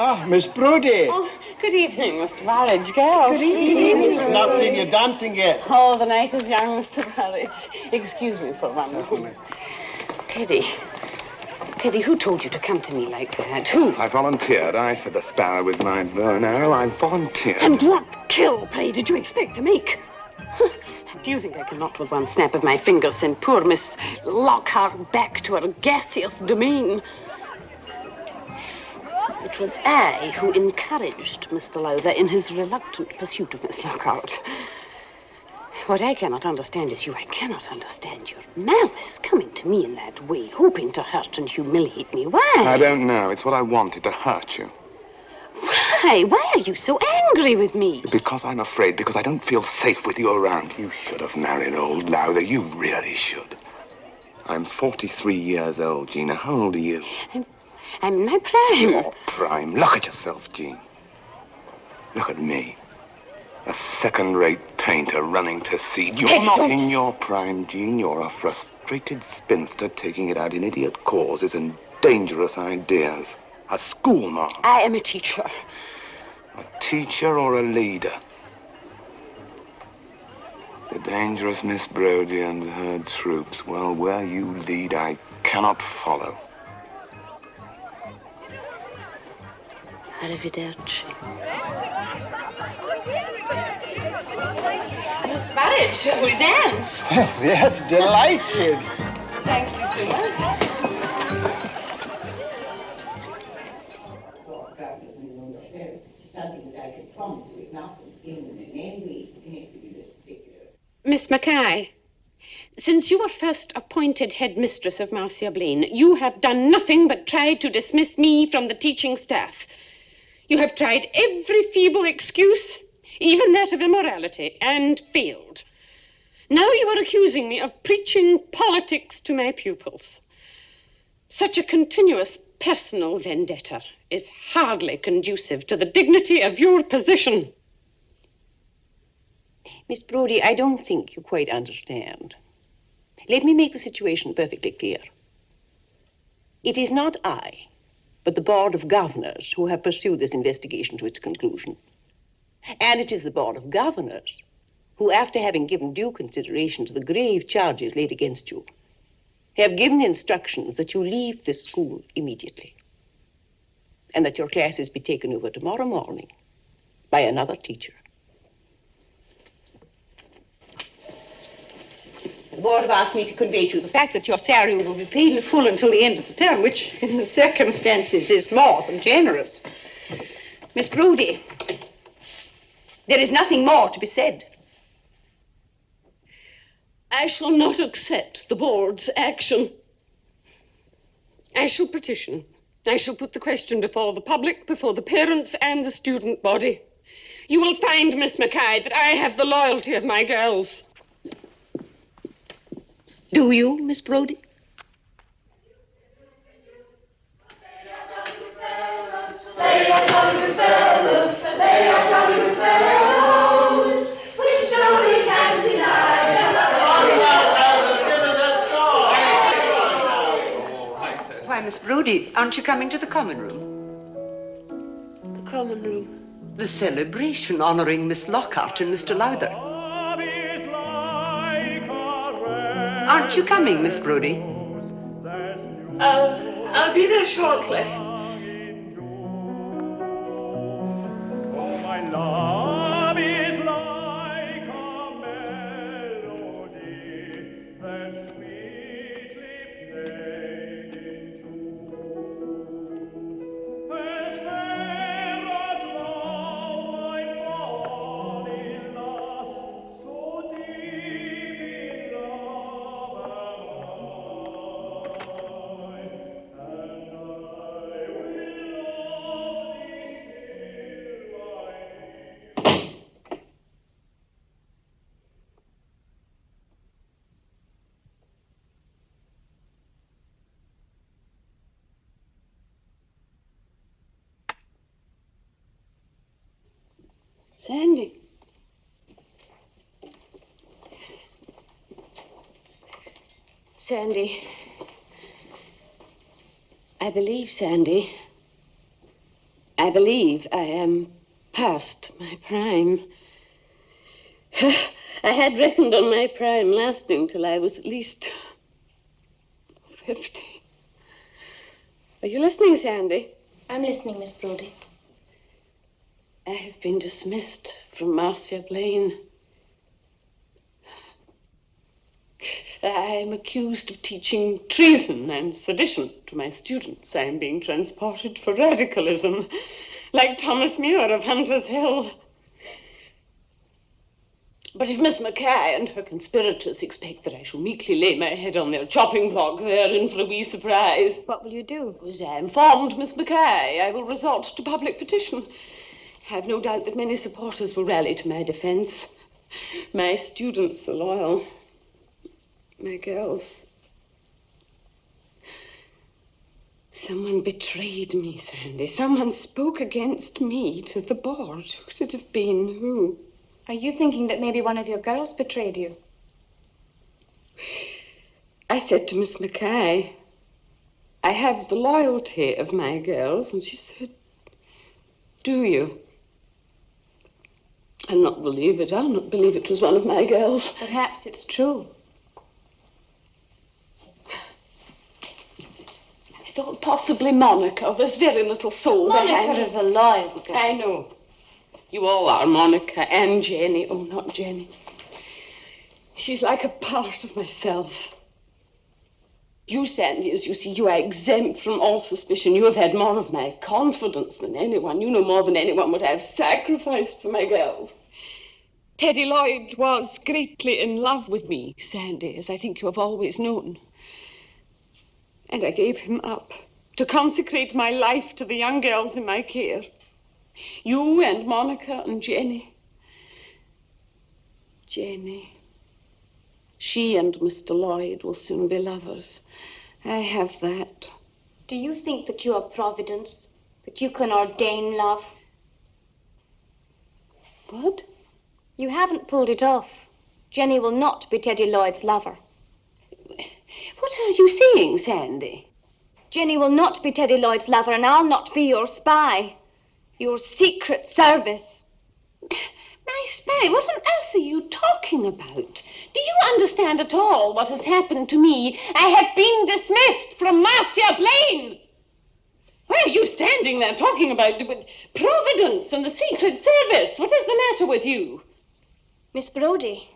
Ah, Miss Brody. Oh, good evening, Mr. Burridge, girls. Good evening. Not seen you dancing yet. Oh, the night is young, Mr. Burridge. Excuse me for one moment. Teddy, who told you to come to me like that? Who? I volunteered. I said the sparrow with my bow and arrow. I volunteered. And what kill, pray, did you expect to make? Do you think I cannot, with one snap of my fingers, send poor Miss Lockhart back to her gaseous domain? It was I who encouraged Mr. Lowther in his reluctant pursuit of Miss Lockhart. What I cannot understand is I cannot understand your malice coming to me in that way, hoping to hurt and humiliate me. Why? I don't know. It's what I wanted, to hurt you. Why? Why are you so angry with me? Because I'm afraid, because I don't feel safe with you around. You should have married old Lowther. You really should. I'm 43 years old, Gina. How old are you? I'm in my prime. Your prime. Look at yourself, Jean. Look at me. A second-rate painter running to seed. You're not in your prime, Jean. You're a frustrated spinster taking it out in idiot causes and dangerous ideas. A schoolmarm. I am a teacher. A teacher or a leader? The dangerous Miss Brody and her troops. Well, where you lead, I cannot follow. Arrivederci. Mr. Burridge, shall we dance? Yes, delighted. Thank you so much. Miss Mackay, since you were first appointed headmistress of Marcia Blaine, you have done nothing but try to dismiss me from the teaching staff. You have tried every feeble excuse, even that of immorality, and failed. Now you are accusing me of preaching politics to my pupils. Such a continuous personal vendetta is hardly conducive to the dignity of your position. Miss Brody, I don't think you quite understand. Let me make the situation perfectly clear. It is not I, but the Board of Governors who have pursued this investigation to its conclusion. And it is the Board of Governors who, after having given due consideration to the grave charges laid against you, have given instructions that you leave this school immediately and that your classes be taken over tomorrow morning by another teacher. The board have asked me to convey to you the fact that your salary will be paid in full until the end of the term, which, in the circumstances, is more than generous. Miss Brody, there is nothing more to be said. I shall not accept the board's action. I shall petition. I shall put the question before the public, before the parents and the student body. You will find, Miss Mackay, that I have the loyalty of my girls. Do you, Miss Brody? They are jolly good fellows. They are jolly good fellows. We surely can't deny. Why, Miss Brody, aren't you coming to the common room? The common room? The celebration honoring Miss Lockhart and Mr. Lowther. Aren't you coming, Miss Brody? I'll be there shortly. Sandy. Sandy. I believe, Sandy, I believe I am past my prime. I had reckoned on my prime lasting till I was at least 50. Are you listening, Sandy? I'm listening, Miss Brody. I have been dismissed from Marcia Blaine. I am accused of teaching treason and sedition to my students. I am being transported for radicalism, like Thomas Muir of Hunter's Hill. But if Miss Mackay and her conspirators expect that I shall meekly lay my head on their chopping block, they are in for a wee surprise. What will you do? As I informed Miss Mackay, I will resort to public petition. I have no doubt that many supporters will rally to my defense. My students are loyal. My girls. Someone betrayed me, Sandy. Someone spoke against me to the board. Who could it have been? Who? Are you thinking that maybe one of your girls betrayed you? I said to Miss Mackay, I have the loyalty of my girls, and she said, do you? I'll not believe it. I'll not believe it was one of my girls. Perhaps it's true. I thought possibly Monica. There's very little soul behind. Monica is a loyal girl. I know. You all are, Monica and Jenny. Oh, not Jenny. She's like a part of myself. You, Sandy, as you see, you are exempt from all suspicion. You have had more of my confidence than anyone. You know more than anyone what I have sacrificed for my girls. Teddy Lloyd was greatly in love with me, Sandy, as I think you have always known. And I gave him up to consecrate my life to the young girls in my care. You and Monica and Jenny. Jenny. She and Mr. Lloyd will soon be lovers. I have that. Do you think that you are Providence? That you can ordain love? What? You haven't pulled it off. Jenny will not be Teddy Lloyd's lover. What are you saying, Sandy? Jenny will not be Teddy Lloyd's lover, and I'll not be your spy. Your secret service. My spy? What on earth are you talking about? Do you understand at all what has happened to me? I have been dismissed from Marcia Blaine. Why are you standing there talking about Providence and the Secret Service? What is the matter with you? Miss Brody,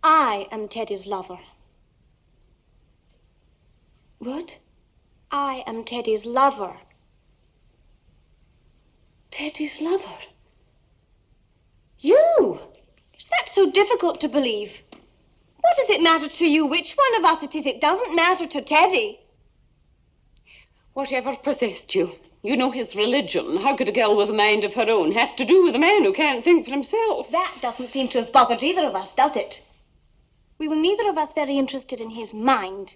I am Teddy's lover. What? I am Teddy's lover. Teddy's lover? You? Is that so difficult to believe? What does it matter to you which one of us it is? It doesn't matter to Teddy. Whatever possessed you? You know his religion. How could a girl with a mind of her own have to do with a man who can't think for himself? That doesn't seem to have bothered either of us, does it? We were neither of us very interested in his mind.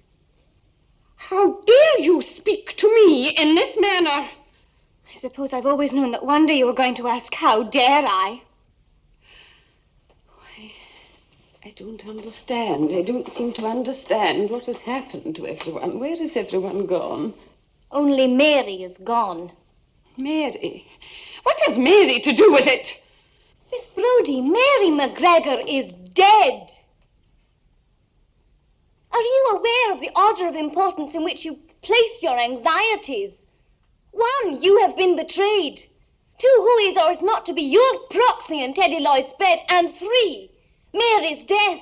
How dare you speak to me in this manner? I suppose I've always known that one day you were going to ask, how dare I? I don't understand. I don't seem to understand what has happened to everyone. Where is everyone gone? Only Mary is gone. Mary? What has Mary to do with it? Miss Brody, Mary McGregor is dead. Are you aware of the order of importance in which you place your anxieties? 1, you have been betrayed. 2, who is or is not to be your proxy in Teddy Lloyd's bed. And 3, Mary's death.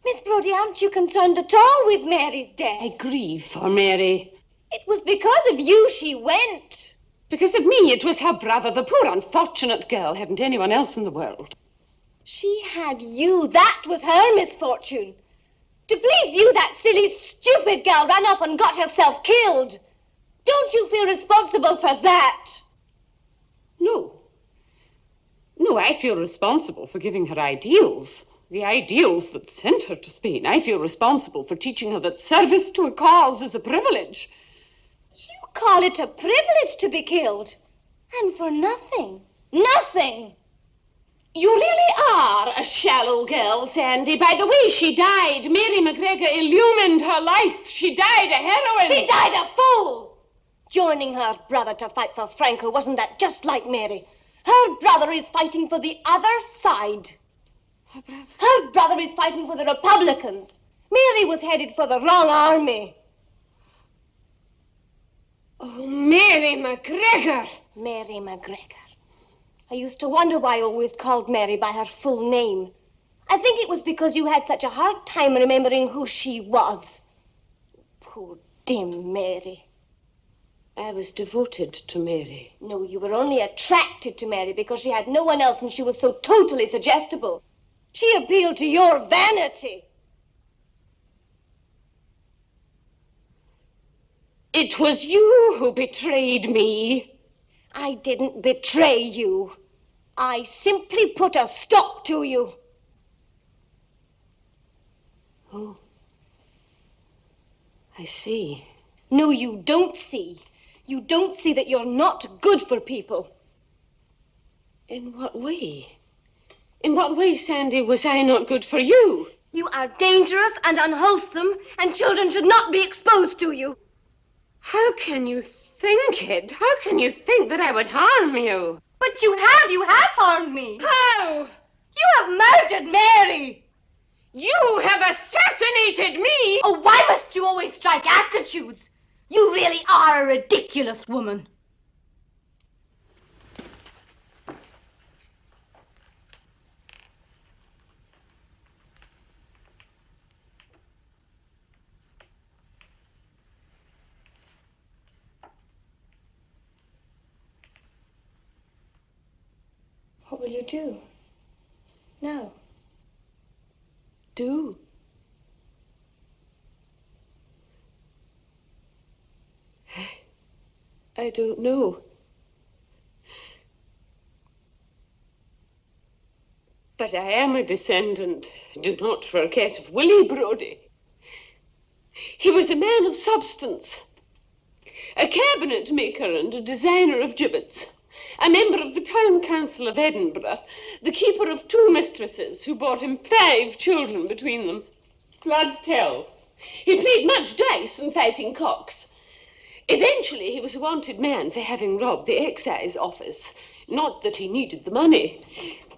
Miss Brody, aren't you concerned at all with Mary's death? I grieve for Mary. It was because of you she went. Because of me, it was her brother. The poor unfortunate girl hadn't anyone else in the world. She had you. That was her misfortune. To please you, that silly, stupid girl ran off and got herself killed. Don't you feel responsible for that? No. No, I feel responsible for giving her ideals. The ideals that sent her to Spain. I feel responsible for teaching her that service to a cause is a privilege. You call it a privilege to be killed. And for nothing. Nothing. You really are a shallow girl, Sandy. By the way she died, Mary McGregor illumined her life. She died a heroine. She died a fool. Joining her brother to fight for Franco, wasn't that just like Mary? Her brother is fighting for the other side. Her brother is fighting for the Republicans. Mary was headed for the wrong army. Oh, Mary McGregor. Mary McGregor. I used to wonder why I always called Mary by her full name. I think it was because you had such a hard time remembering who she was. Poor dim Mary. I was devoted to Mary. No, you were only attracted to Mary because she had no one else and she was so totally suggestible. She appealed to your vanity. It was you who betrayed me. I didn't betray you. I simply put a stop to you. Oh. I see. No, you don't see. You don't see that you're not good for people. In what way? In what way, Sandy, was I not good for you? You are dangerous and unwholesome, and children should not be exposed to you. How can you think it? How can you think that I would harm you? But you have harmed me. How? You have murdered Mary. You have assassinated me. Oh, why must you always strike attitudes? You really are a ridiculous woman. What will you do now? Do? I don't know. But I am a descendant, do not forget, of Willie Brody. He was a man of substance, a cabinet maker and a designer of gibbets, a member of the town council of Edinburgh, the keeper of 2 mistresses who bore him 5 children between them. Blood tells. He played much dice and fighting cocks. Eventually, he was a wanted man for having robbed the excise office. Not that he needed the money.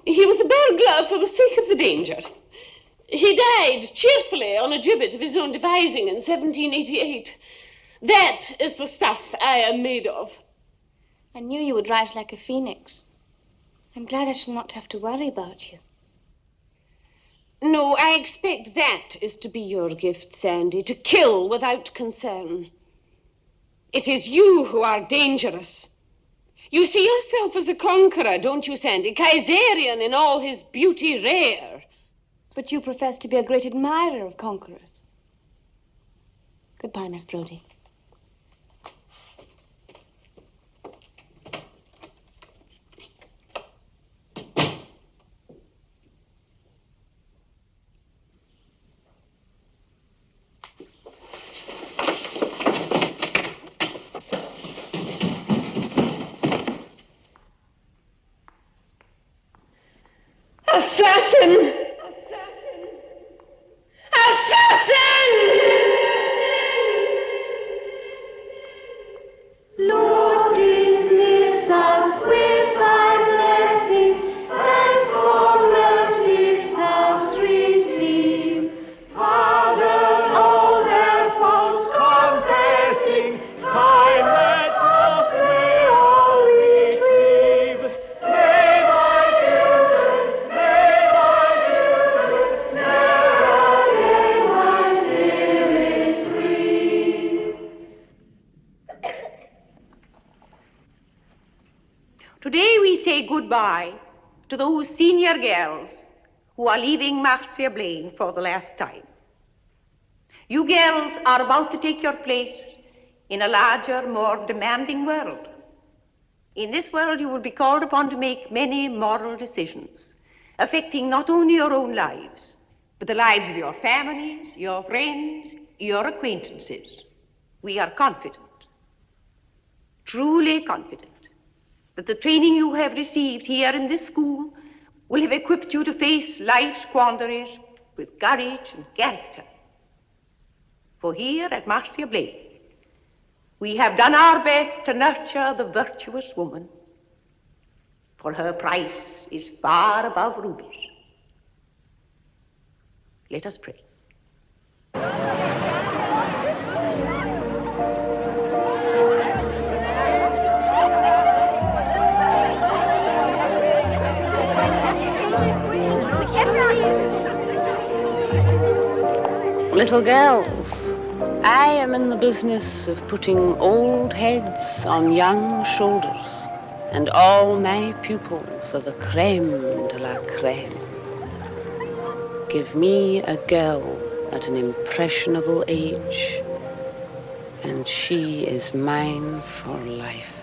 He was a burglar for the sake of the danger. He died cheerfully on a gibbet of his own devising in 1788. That is the stuff I am made of. I knew you would rise like a phoenix. I'm glad I shall not have to worry about you. No, I expect that is to be your gift, Sandy, to kill without concern. It is you who are dangerous. You see yourself as a conqueror, don't you, Sandy? Kaiserian in all his beauty rare. But you profess to be a great admirer of conquerors. Goodbye, Miss Brody. Assassin! Assassin! Lord, dismiss us with thy blessing. Thanks for mercies past receive. Pardon all their faults confessing. Time that's lost we all retrieve. May thy children never again thy spirit free. Today we say goodbye to those senior girls who are leaving Marcia Blaine for the last time. You girls are about to take your place in a larger, more demanding world. In this world, you will be called upon to make many moral decisions, affecting not only your own lives, but the lives of your families, your friends, your acquaintances. We are confident, truly confident, that the training you have received here in this school will have equipped you to face life's quandaries with courage and character. For here at Marcia Blake, we have done our best to nurture the virtuous woman, for her price is far above rubies. Let us pray. Little girls, I am in the business of putting old heads on young shoulders, and all my pupils are the crème de la crème. Give me a girl at an impressionable age, and she is mine for life.